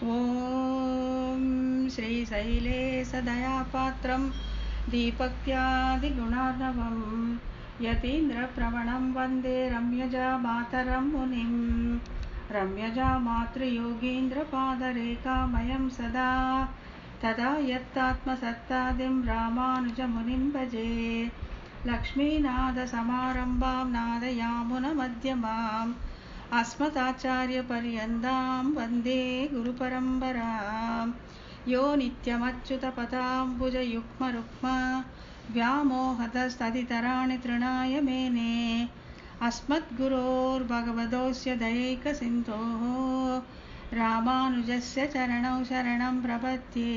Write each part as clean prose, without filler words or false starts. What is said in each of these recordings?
ॐ श्रीशैलेशदयापात्रं दीपक्त्यादिगुणार्णवं यतीन्द्रप्रवणं वन्दे रम्यजामातरं मुनिं रम्यजामातृयोगीन्द्रपादरेखामयं सदा तदा यत्तात्मसत्तादिं रामानुजमुनिं भजे। लक्ष्मीनाथसमारम्भां नादयामुनमध्यमाम् अस्मदाचार्यपर्यन्तां वन्दे गुरुपरम्परां। यो नित्यमच्युतपदाम्बुजयुग्मरुक्मा व्यामोहतस्तदितराणि तृणाय मेने अस्मद्गुरोर्भगवतोऽस्य दयैकसिन्धोः रामानुजस्य चरणौ शरणं प्रपद्ये।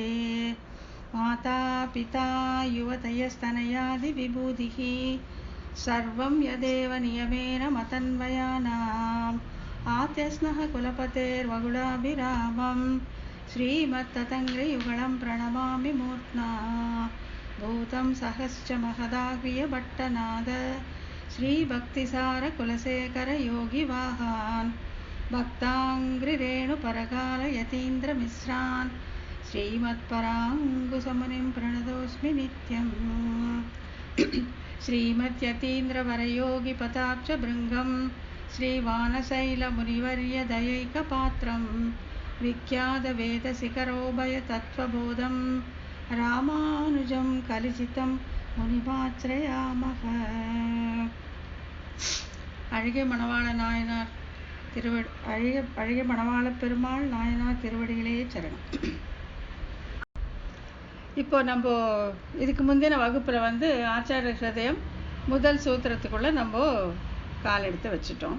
माता पिता युवतयस्तनयादिविभूतिः सर्वं यदेव नियमेन मतन्वयानाम् आद्यस्नः कुलपतेर्वगुडाभिरामं श्रीमत्ततङ्घ्रियुगलं प्रणमामि मूर्ध्ना। भूतं सहश्च महदाह्रियभट्टनाद श्रीभक्तिसारकुलशेखरयोगिवाहान् भक्ताङ्घ्रिरेणुपरकालयतीन्द्रमिश्रान् श्रीमत्पराङ्कुशमुनिं प्रणतोऽस्मि नित्यम्। श्रीमद्यतीन्द्रवरयोगिपदाब्जभृङ्गं श्रीवानशैलमुनिवर्यदयैकपात्रं विख्यातवेदशिखरोभयतत्त्वबोधं रामानुजं कलिचितं मुनिमाश्रयामः। அழகிய மணவாள நாயனார் அழகிய மணவாள பெருமாள் நாயனார் திருவடிகளே சரணம். இப்போ நம்ம இதுக்கு முந்தின வகுப்பில் ஆச்சாரிய ஹிருதயம் முதல் சூத்திரத்துக்குள்ளே நம்ம கால் எடுத்து வச்சிட்டோம்.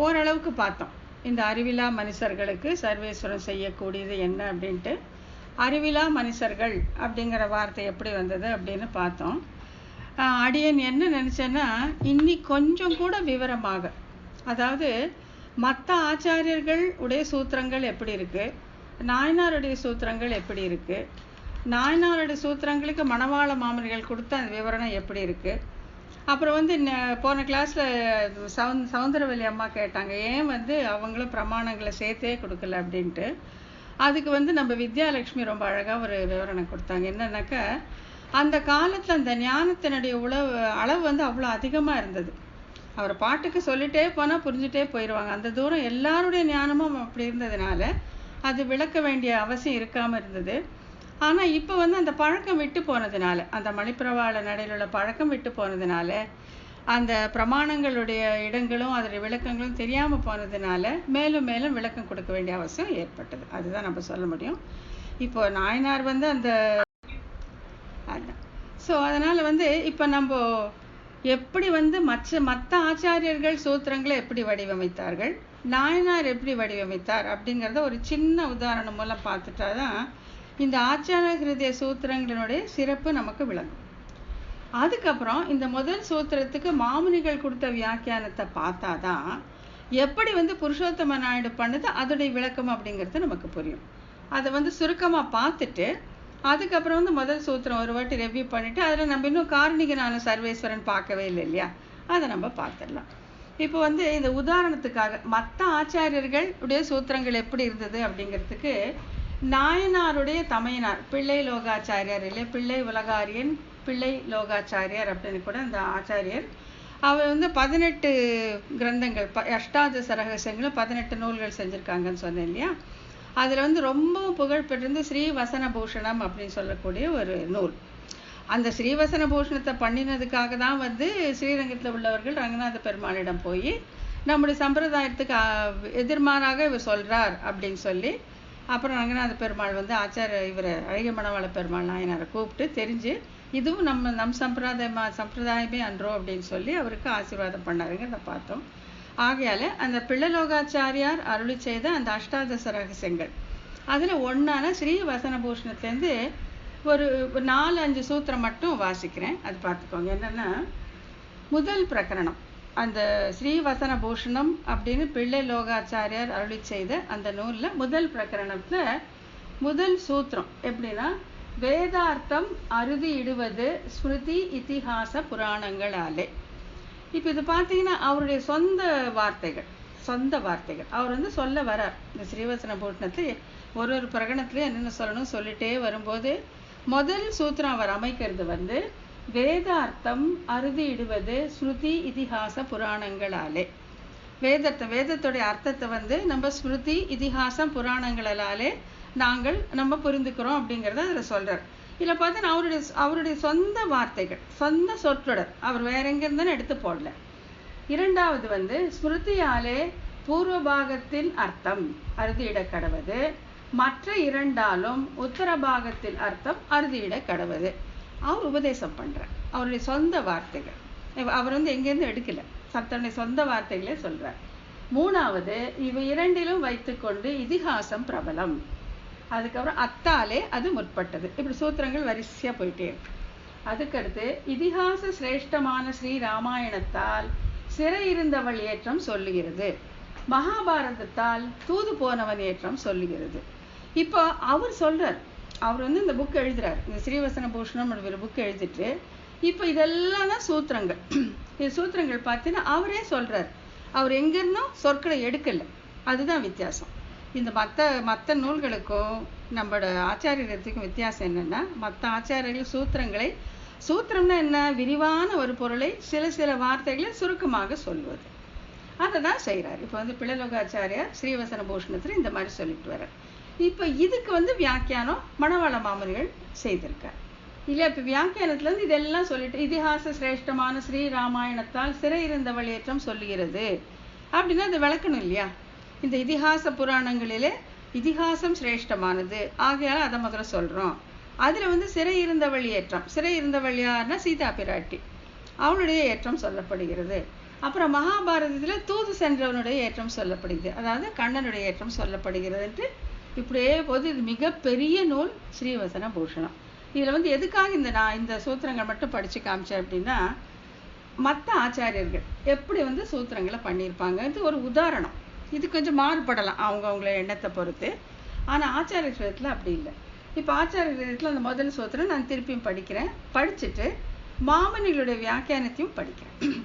ஓரளவுக்கு பார்த்தோம். இந்த அறிவிலா மனுஷர்களுக்கு சர்வேஸ்வரன் செய்யக்கூடியது என்ன அப்படின்ட்டு, அறிவிலா மனுஷர்கள் அப்படிங்கிற வார்த்தை எப்படி வந்தது அப்படின்னு பார்த்தோம். அடியன் என்ன நினச்சேன்னா, இன்னி கொஞ்சம் கூட விவரமாக, அதாவது மற்ற ஆச்சாரியர்கள் உடைய சூத்திரங்கள் எப்படி இருக்குது, நாயனாருடைய சூத்திரங்கள் எப்படி இருக்குது, நாயனாருடைய சூத்திரங்களுக்கு மணவாள மாமனிகள் கொடுத்த அந்த விவரணம் எப்படி இருக்குது. அப்புறம் போன கிளாஸில் சவுந்தரவல்லி அம்மா கேட்டாங்க, ஏன் அவங்களும் பிரமாணங்களை சேர்த்தே கொடுக்கல அப்படின்ட்டு. அதுக்கு நம்ம வித்யாலட்சுமி ரொம்ப அழகாக ஒரு விவரணம் கொடுத்தாங்க. என்னன்னாக்கா, அந்த காலத்தில் அந்த ஞானத்தினுடைய அளவு அவ்வளோ அதிகமாக இருந்தது. அவர் பாட்டுக்கு சொல்லிட்டே போனால் புரிஞ்சுட்டே போயிடுவாங்க. அந்த தூரம் எல்லாருடைய ஞானமும் அப்படி இருந்ததுனால அது விளக்க வேண்டிய அவசியம் இருக்காமல் இருந்தது. ஆனால் இப்போ அந்த பழக்கம் விட்டு போனதுனால, அந்த மணிப்பிரவாள நடையில் உள்ள பழக்கம் விட்டு போனதுனால, அந்த பிரமாணங்களுடைய இடங்களும் அதோடைய விளக்கங்களும் தெரியாமல் போனதுனால மேலும் மேலும் விளக்கம் கொடுக்க வேண்டிய அவசியம் ஏற்பட்டது. அதுதான் நம்ம சொல்ல முடியும். இப்போ நாயனார் அந்த ஸோ அதனால் இப்போ நம்ம எப்படி மற்ற ஆச்சாரியர்கள் சூத்திரங்களை எப்படி வடிவமைத்தார்கள், நாயனார் எப்படி வடிவமைத்தார் அப்படிங்கிறத ஒரு சின்ன உதாரணம் மூலம் பார்த்துட்டா தான் இந்த ஆச்சாரிய ஹிருதய சூத்திரங்களினுடைய சிறப்பு நமக்கு விளங்கும். அதுக்கப்புறம் இந்த முதல் சூத்திரத்துக்கு மாமுனிகள் கொடுத்த வியாக்கியானத்தை பார்த்தா தான் எப்படி புருஷோத்தம நாயுடு பண்ணுது அதோடைய விளக்கம் அப்படிங்கிறது நமக்கு புரியும். அதை சுருக்கமாக பார்த்துட்டு அதுக்கப்புறம் முதல் சூத்திரம் ஒரு வாட்டி ரெவ்யூ பண்ணிவிட்டு அதில் நம்ம இன்னும் காரணிகனான சர்வேஸ்வரன் பார்க்கவே இல்லை இல்லையா, அதை நம்ம பார்த்துடலாம். இப்போ இந்த உதாரணத்துக்காக மற்ற ஆச்சாரியர்கள் உடைய சூத்திரங்கள் எப்படி இருந்தது அப்படிங்கிறதுக்கு, நாயனாருடைய தமையனார் பிள்ளை லோகாச்சாரியார் இல்லை, பிள்ளை உலகாரியன் பிள்ளை லோகாச்சாரியார் அப்படின்னு கூட அந்த ஆச்சாரியர், அவர் 18 கிரந்தங்கள் அஷ்டாதச ரகசியங்களும் 18 நூல்கள் செஞ்சுருக்காங்கன்னு சொன்னேன் இல்லையா. அதில் ரொம்பவும் புகழ் பெற்றிருந்து ஸ்ரீவசன பூஷணம் அப்படின்னு சொல்லக்கூடிய ஒரு நூல். அந்த ஸ்ரீவசன பூஷணத்தை பண்ணினதுக்காக தான் ஸ்ரீரங்கத்தில் உள்ளவர்கள் ரங்கநாத பெருமாளிடம் போய் நம்முடைய சம்பிரதாயத்துக்கு எதிர்மாறாக இவர் சொல்கிறார் அப்படின்னு சொல்லி, அப்புறம் ரங்கநாத பெருமாள் இவர் அழகிய மணவாள பெருமாள் நாயனாரை கூப்பிட்டு தெரிஞ்சு, இதுவும் நம் சம்பிரதாயமே அன்றோ அப்படின்னு சொல்லி அவருக்கு ஆசீர்வாதம் பண்ணாருங்கிறத பார்த்தோம். ஆகையால் அந்த பிள்ளலோகாச்சாரியார் அருளி செய்த அந்த அஷ்டாதச ரகசியங்கள் அதில் ஒன்றான ஸ்ரீ வசனபூஷணத்துலேருந்து ஒரு 4-5 சூத்திரம் மட்டும் வாசிக்கிறேன், அது பார்த்துக்கோங்க. என்னென்னா, முதல் பிரகரணம் அந்த ஸ்ரீவசன பூஷணம் அப்படின்னு பிள்ளை லோகாச்சாரியார் அருளி செய்த அந்த நூலில் முதல் பிரகரணத்தில் முதல் சூத்திரம் எப்படின்னா, வேதார்த்தம் அறுதி இடுவது ஸ்மிருதி இதிகாச புராணங்களாலே. இப்போ இது பார்த்தீங்கன்னா அவருடைய சொந்த வார்த்தைகள், சொந்த வார்த்தைகள். அவர் வந்து சொல்ல வரார் இந்த ஸ்ரீவசன பூஷணத்தில் ஒரு பிரகடனத்துலேயும் என்னென்ன சொல்லணும் சொல்லிட்டே வரும்போது முதல் சூத்திரம் அவர் அமைக்கிறது வந்து வேதார்த்தம் அறுதியிடுவது ஸ்ருதி இதிகாச புராணங்களாலே. வேதத்துடைய அர்த்தத்தை வந்து நம்ம ஸ்மிருதி இதிகாசம் புராணங்களாலே நம்ம புரிந்துக்கிறோம் அப்படிங்கிறத அதில் சொல்றார். இதில் பார்த்தா அவருடைய சொந்த வார்த்தைகள், சொந்த சொற்றொடர், அவர் வேற எங்கிருந்தாலும் எடுத்து போடல. இரண்டாவது வந்து ஸ்மிருதியாலே பூர்வ பாகத்தின் அர்த்தம் அறுதியிட கடவது, மற்ற இரண்டாலும் உத்தர பாகத்தின் அர்த்தம் அறுதியிட கடவது. அவர் உபதேசம் பண்றார் அவருடைய சொந்த வார்த்தைகள். அவர் வந்து எங்கேருந்து எடுக்கல, தன்னுடைய சொந்த வார்த்தைகளே சொல்றார். மூணாவது இவை இரண்டிலும் வைத்துக்கொண்டு இதிகாசம் பிரபலம், அதுக்கப்புறம் அத்தாலே அது முற்பட்டது. இப்படி சூத்திரங்கள் வரிசையா போயிட்டே இருக்கு. அதுக்கடுத்து இதிகாச சிரேஷ்டமான ஸ்ரீ ராமாயணத்தால் சிறை இருந்தவள் ஏற்றம் சொல்லுகிறது, மகாபாரதத்தால் தூது போனவன் ஏற்றம் சொல்லுகிறது. இப்போ அவர் சொல்றார், அவர் வந்து இந்த புக் எழுதுறார், இந்த ஸ்ரீவசன பூஷணம் ஒரு புக் எழுதிட்டு இப்போ இதெல்லாம் தான் சூத்திரங்கள். இந்த சூத்திரங்கள் பார்த்தீங்கன்னா அவரே சொல்றார், அவர் எங்கிருந்தும் சொற்களை எடுக்கல. அதுதான் வித்தியாசம். இந்த மற்ற நூல்களுக்கும் நம்மளோட ஆச்சாரியத்துக்கும் வித்தியாசம் என்னன்னா, மற்ற ஆச்சாரியர்கள் சூத்திரம்னா என்ன, விரிவான ஒரு பொருளை சில வார்த்தைகளை சுருக்கமாக சொல்வது, அதை தான் செய்கிறார். இப்போ வந்து பிள்ளலோகாச்சாரியார் ஸ்ரீவசன பூஷணத்தில் இந்த மாதிரி சொல்லிட்டு வர்றார். இப்போ இதுக்கு வந்து வியாக்கியானம் மணவாள மாமுனிகள் செய்திருக்கார் இல்லையா. இப்போ வியாக்கியானத்துலேருந்து இதெல்லாம் சொல்லிட்டு இதிகாச சிரேஷ்டமான ஸ்ரீ ராமாயணத்தால் சிறை இருந்தவள் ஏற்றம் சொல்லுகிறது அப்படின்னா அது விளக்கணும் இல்லையா. இந்த இதிகாச புராணங்களிலே இதிகாசம் சிரேஷ்டமானது, ஆகையால் அதை முதல்ல சொல்கிறோம். அதில் வந்து சிறை இருந்தவள் ஏற்றம், சிறை இருந்தவள் யாருன்னா சீதா பிராட்டி, அவளுடைய ஏற்றம் சொல்லப்படுகிறது. அப்புறம் மகாபாரதத்தில் தூது சென்றவனுடைய ஏற்றம் சொல்லப்படுகிறது, அதாவது கண்ணனுடைய ஏற்றம் சொல்லப்படுகிறதுன்ட்டு இப்படியே போது. இது மிகப்பெரிய நூல் ஸ்ரீவசன பூஷணம். இதில் வந்து எதுக்காக இந்த சூத்திரங்கள் மட்டும் படித்து காமிச்சேன் அப்படின்னா, மற்ற ஆச்சாரியர்கள் எப்படி வந்து சூத்திரங்களை பண்ணியிருப்பாங்க, இது ஒரு உதாரணம். இது கொஞ்சம் மாறுபடலாம் அவங்கள எண்ணத்தை பொறுத்து, ஆனால் ஆச்சாரிய விஷயத்தில் அப்படி இல்லை. இப்போ ஆச்சாரிய விஷயத்தில் அந்த முதல் சூத்திரம் நான் திருப்பியும் படிக்கிறேன், படிச்சுட்டு மாமனிகளுடைய வியாக்கியானத்தையும் படிக்கிறேன்.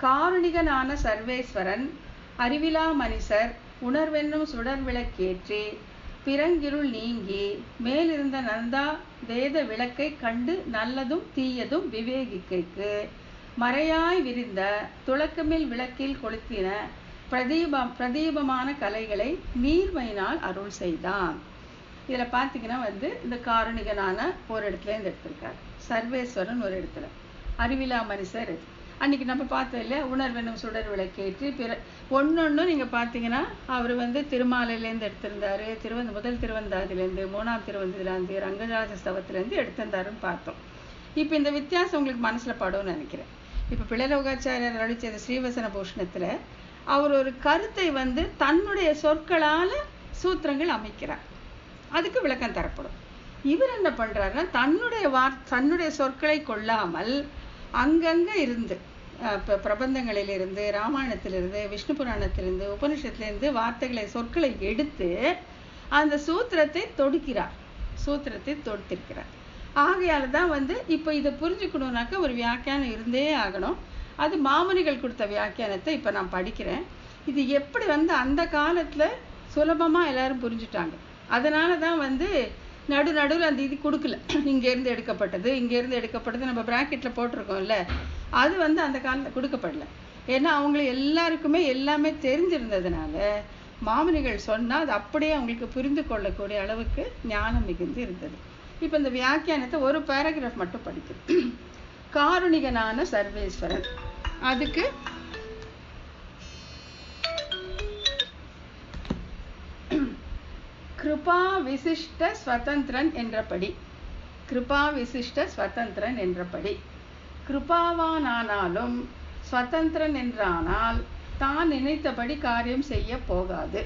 காருணிகனான சர்வேஸ்வரன் அறிவிலா மனிதர் உணர்வென்னும் சுடர் விளக்கேற்றி பிறங்கிருள் நீங்கி மேலிருந்த நந்தா வேத விளக்கை கண்டு நல்லதும் தீயதும் விவேகிக்கைக்கு மறையாய் விரிந்த துளக்கமில் விளக்கில் கொளுத்தின பிரதீபமான கலைகளை நீர்மையினால் அருள் செய்தான். இதில் பார்த்தீங்கன்னா வந்து இந்த காரணிகனான ஒரு இடத்துல இருந்து எடுத்திருக்காரு, சர்வேஸ்வரன் ஒரு இடத்துல, அறிவிலா மனுஷர் அன்னைக்கு நம்ம பார்த்தோம் இல்லையா, உணர்வென்னும் சுடர் விளக்கேற்றி ஒன்னொன்னும் நீங்கள் பார்த்தீங்கன்னா அவர் வந்து திருமாலையிலேருந்து எடுத்திருந்தாரு, முதல் திருவந்தாதிலேருந்து, மூணாம் திருவந்தாதிலேருந்து, ரங்கராஜ ஸ்தவத்திலேருந்து எடுத்திருந்தாருன்னு பார்த்தோம். இப்போ இந்த வித்தியாசம் உங்களுக்கு மனசில் படும்னு நினைக்கிறேன். இப்போ பிள்ளலோகாச்சாரியர் அளித்த ஸ்ரீவசன பூஷணத்தில் அவர் ஒரு கருத்தை வந்து தன்னுடைய சொற்களால் சூத்திரங்கள் அமைக்கிறார், அதுக்கு விளக்கம் தரப்படும். இவர் என்ன பண்ணுறாருன்னா தன்னுடைய சொற்களை கொள்ளாமல் அங்கங்கே இருந்து பிரபந்தங்களிலிருந்து, ராமாயணத்திலிருந்து, விஷ்ணு புராணத்திலிருந்து, உபனிஷத்துலேருந்து சொற்களை எடுத்து அந்த சூத்திரத்தை தொடுத்திருக்கிறார். ஆகையால் தான் வந்து இப்போ இதை புரிஞ்சுக்கணுன்னாக்கா ஒரு வியாக்கியானம் இருந்தே ஆகணும். அது மாமுனிகள் கொடுத்த வியாக்கியானத்தை இப்போ நான் படிக்கிறேன். இது எப்படி வந்து அந்த காலத்தில் சுலபமாக எல்லாரும் புரிஞ்சுட்டாங்க. அதனால தான் வந்து நடுவில் அந்த இது கொடுக்கல, இங்கேருந்து எடுக்கப்பட்டது நம்ம ப்ராக்கெட்டில் போட்டிருக்கோம்ல, அது வந்து அந்த காலத்தில் கொடுக்கப்படல. ஏன்னா அவங்களுக்கு எல்லாருக்குமே எல்லாமே தெரிஞ்சிருந்ததுனால மாமுனிகள் சொன்னால் அது அப்படியே அவங்களுக்கு புரிந்து கொள்ளக்கூடிய அளவுக்கு ஞானம் மிகுந்து இருந்தது. இப்போ இந்த வியாக்கியானத்தை ஒரு பேராகிராஃப் மட்டும் படிக்கிறேன். காருணிகனான சர்வேஸ்வரன், அதுக்கு கிருபா விசிஷ்ட ஸ்வதந்திரன் என்றபடி கிருபாவானாலும் ஸ்வதந்திரன் என்றானால் தான் நினைத்தபடி காரியம் செய்ய போகாது.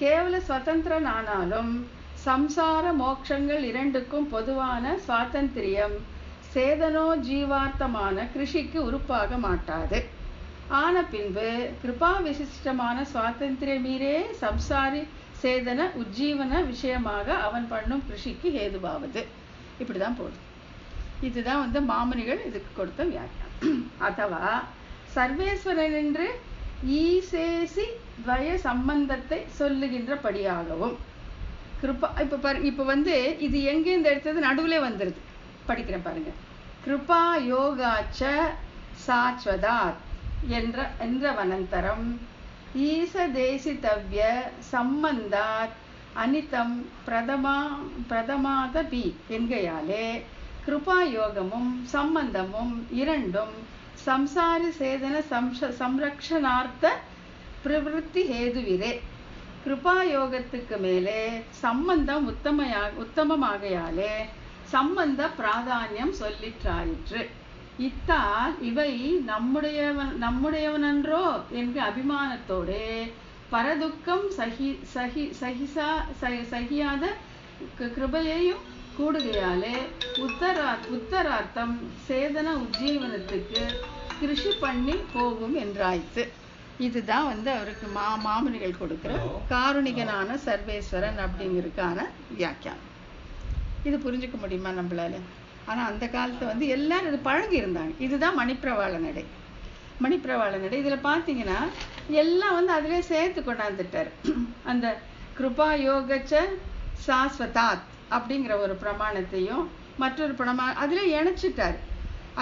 கேவல ஸ்வதந்திரன் ஆனாலும் சம்சார மோட்சங்கள் இரண்டுக்கும் பொதுவான சுவாதந்திரியம் சேதனோ ஜீவார்த்தமான கிருஷிக்கு உறுப்பாக மாட்டாது. ஆன பின்பு கிருபா விசிஷ்டமான சுவாதந்திரியமீரே சம்சாரி சேதன உஜ்ஜீவன விஷயமாக அவன் பண்ணும் கிருஷிக்கு ஹேதுவாவது. இப்படிதான் போகுது. இதுதான் வந்து மாமுனிகள் இதுக்கு கொடுத்த வியாக்கியானம். அதுவா சர்வேஸ்வரன் என்று ஈசேசி துவய சம்பந்தத்தை சொல்லுகின்றபடியாகவும். கிருபா இப்ப வந்து இது எங்கேருந்து எடுத்தது நடுவுலே வந்துருது, படிக்கிறேன் பாருங்க. கிருபா யோகாச்ச சாஸ்வதாத் என்ற வனந்தரம் ஈசதேசிதவ்ய சம்பந்தாத் அனிதம் பிரதமாதபி என்கையாலே கிருபா யோகமும் சம்பந்தமும் இரண்டும் சம்சாரி சேதன சம்ரக்ஷணார்த்த பிரவருத்தி ஹேதுவிரே. கிருபா யோகத்துக்கு மேலே சம்பந்தம் உத்தமமாகையாலே சம்பந்த பிராதானியம் சொல்லிற்றாயிற்று. இத்தால் இவை நம்முடையவனன்றோ என்கிற அபிமானத்தோடு பரதுக்கம் சகியாத கிருபையையும் கூடுகையாலே உத்தரார்த்தம் சேதன உஜ்ஜீவனத்துக்கு கிருஷி பண்ணி போகும் என்றாய்த்து. இதுதான் வந்து அவருக்கு மாமுனிகள் கொடுக்கிற காருணிகனான சர்வேஸ்வரன் அப்படிங்கிறதுக்கான வியாக்கியானம். இது புரிஞ்சுக்க முடியுமா நம்மளால? ஆனா அந்த காலத்துல வந்து எல்லாரும் இது பழகி இருந்தாங்க. இதுதான் மணிப்பிரவாள நடை. மணிப்பிரவாள நடை இதுல பாத்தீங்கன்னா எல்லாம் வந்து அதிலே சேர்த்து கொண்டாந்துட்டாரு. அந்த கிருபா யோகச்ச சாஸ்வதாத் அப்படிங்கிற ஒரு பிரமாணத்தையும் மற்றொரு அதுல இணைச்சிட்டாரு.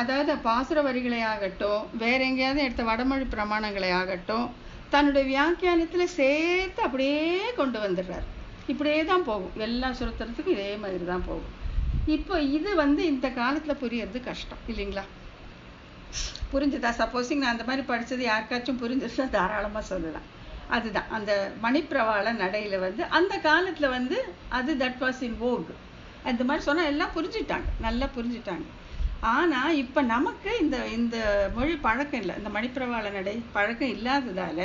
அதாவது பாசுர வரிகளை ஆகட்டும், வேற எங்கேயாவது எடுத்த வடமொழி பிரமாணங்களை ஆகட்டும், தன்னுடைய வியாக்கியானத்துல சேர்த்து அப்படியே கொண்டு வந்துடுறாரு. இப்படியே தான் போகும், எல்லா சுருத்தறதுக்கும் இதே மாதிரி தான் போகும். இப்போ இது வந்து இந்த காலத்துல புரியறது கஷ்டம் இல்லைங்களா? புரிஞ்சுதா? சப்போஸிங் நான் அந்த மாதிரி படிச்சது யாருக்காச்சும் புரிஞ்சிருந்தா தாராளமா சொல்லலாம். அதுதான் அந்த மணிப்பிரவாள நடையில வந்து அந்த காலத்துல வந்து அது தட் வாஸ் இன் வோக். அந்த மாதிரி சொன்னா எல்லாம் புரிஞ்சுட்டாங்க, நல்லா புரிஞ்சுட்டாங்க. ஆனா இப்ப நமக்கு இந்த மொழி பழக்கம் இல்லை, இந்த மணிப்பிரவாள நடை பழக்கம் இல்லாததால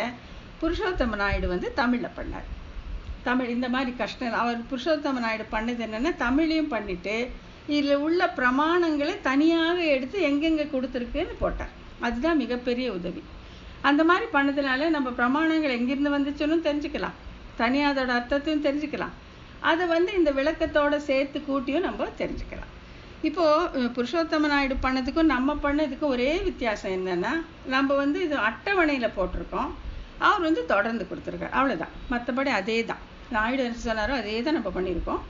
புருஷோத்தம நாயுடு வந்து தமிழ்ல பண்ணார். தமிழ் இந்த மாதிரி கஷ்டம் அவர் புருஷோத்தம நாயுடு பண்ணது என்னன்னா தமிழையும் பண்ணிட்டு இதுல உள்ள பிரமாணங்களை தனியாக எடுத்து எங்கெங்க கொடுத்துருக்குன்னு போட்டார். அதுதான் மிகப்பெரிய உதவி. அந்த மாதிரி பண்ணதுனால நம்ம பிரமாணங்கள் எங்கிருந்து வந்துச்சுன்னு தெரிஞ்சுக்கலாம், தனியாக அதோட அர்த்தத்தையும் தெரிஞ்சுக்கலாம், அதை வந்து இந்த விளக்கத்தோட சேர்த்து கூட்டியும் நம்ம தெரிஞ்சுக்கலாம். இப்போ புருஷோத்தம நாயுடு பண்ணதுக்கும் நம்ம பண்ணதுக்கும் ஒரே வித்தியாசம் என்னன்னா, நம்ம வந்து இது அட்டவணையில போட்டிருக்கோம், அவர் வந்து தொடர்ந்து கொடுத்துருக்காரு, அவ்வளவுதான். மற்றபடி அதே தான் நாயுடு என்ன சொன்னாரோ அதே தான் நம்ம பண்ணியிருக்கோம்,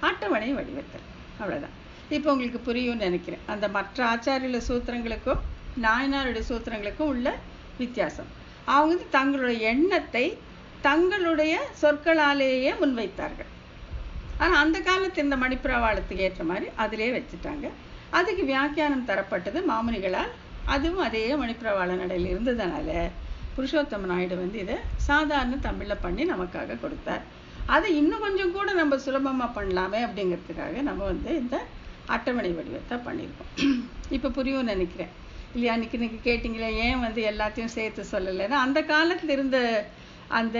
அட்டவணை வடிவத்தில், அவ்வளவுதான். இப்போ உங்களுக்கு புரியும்னு நினைக்கிறேன் அந்த மற்ற ஆச்சாரிய சூத்திரங்களுக்கும் நாயனாருடைய சூத்திரங்களுக்கும் உள்ள வித்தியாசம். அவங்க வந்து தங்களுடைய எண்ணத்தை தங்களுடைய சொற்களாலேயே முன்வைத்தார்கள். ஆனா அந்த காலத்து இந்த மணிப்பிரவாளத்துக்கு ஏற்ற மாதிரி அதிலே வச்சுட்டாங்க. அதுக்கு வியாக்கியானம் தரப்பட்டது மாமுனிகளால். அதுவும் அதே மணிப்பிரவாள நடையில் இருந்ததுனால புருஷோத்தம நாயுடு வந்து இதை சாதாரண தமிழ்ல பண்ணி நமக்காக கொடுத்தார். அதை இன்னும் கொஞ்சம் கூட நம்ம சுலபமா பண்ணலாமே அப்படிங்கிறதுக்காக நம்ம வந்து இந்த அட்டவணை வடிவத்தை பண்ணியிருக்கோம். இப்ப புரியும்னு நினைக்கிறேன் இல்லையா? இன்னைக்கு கேட்டீங்களா ஏன் வந்து எல்லாத்தையும் சேர்த்து சொல்லலைன்னா, அந்த காலத்துல இருந்த அந்த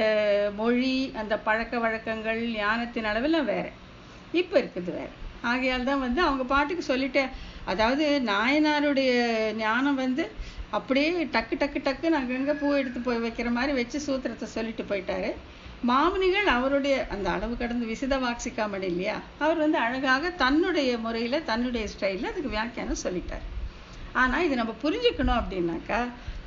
மொழி, அந்த பழக்க வழக்கங்கள், ஞானத்தின் அளவில் வேற, இப்போ இருக்குது வேற. ஆகையால் தான் வந்து அவங்க பாட்டுக்கு சொல்லிட்டே, அதாவது நாயனாருடைய ஞானம் வந்து அப்படியே டக்கு டக்கு டக்குன்னு அங்கங்கே பூ எடுத்து போய் வைக்கிற மாதிரி வச்சு சூத்திரத்தை சொல்லிட்டு போயிட்டாரு. மாமுனிகள் அவருடைய அந்த அளவு கடந்து விசித வாக்சிக்காமடி இல்லையா, அவர் வந்து அழகாக தன்னுடைய முறையில தன்னுடைய ஸ்டைலில் அதுக்கு வியாக்கியானம் சொல்லிட்டார். ஆனா இது நம்ம புரிஞ்சுக்கணும் அப்படின்னாக்கா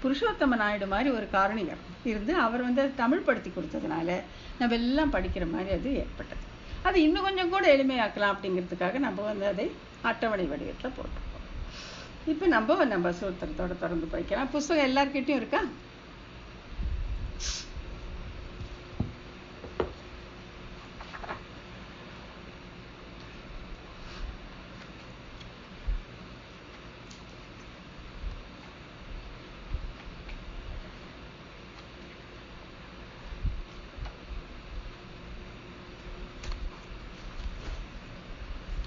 புருஷோத்தம நாயுடு மாதிரி ஒரு காரணிகர் இருந்து அவர் வந்து தமிழ் படுத்தி கொடுத்ததுனால நம்ம எல்லாம் படிக்கிற மாதிரி அது ஏற்பட்டது. அது இன்னும் கொஞ்சம் கூட எளிமையாக்கலாம் அப்படிங்கிறதுக்காக நம்ம வந்து அதை அட்டவணை வடிவத்தில் போட்டிருக்கோம். இப்போ நம்ம சூத்திரத்தோட தொடர்ந்து போய்க்கலாம். புஸ்தகம் எல்லார்கிட்டையும் இருக்கா?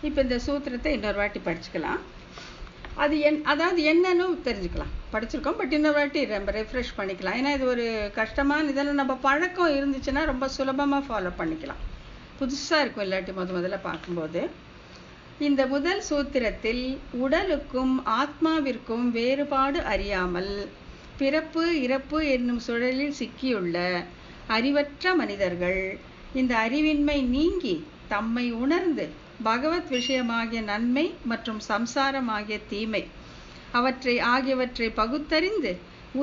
இப்போ இந்த சூத்திரத்தை இன்னொரு வாட்டி படிச்சுக்கலாம். அது அதாவது என்னன்னு தெரிஞ்சுக்கலாம். படிச்சிருக்கோம், பட் இன்னொரு வாட்டி நம்ம ரெஃப்ரெஷ் பண்ணிக்கலாம். ஏன்னா இது ஒரு கஷ்டமான இதெல்லாம் நம்ம பழக்கம் இருந்துச்சுன்னா ரொம்ப சுலபமாக ஃபாலோ பண்ணிக்கலாம். புதுசாக இருக்கும் இல்லாட்டி முதல்ல பார்க்கும்போது. இந்த முதல் சூத்திரத்தில் உடலுக்கும் ஆத்மாவிற்கும் வேறுபாடு அறியாமல் பிறப்பு இறப்பு என்னும் சுழலில் சிக்கியுள்ள அறிவற்ற மனிதர்கள் இந்த அறிவின்மை நீங்கி தம்மை உணர்ந்து பகவத் விஷயமாகிய நன்மை மற்றும் சம்சாரமாகிய தீமை ஆகியவற்றை பகுத்தறிந்து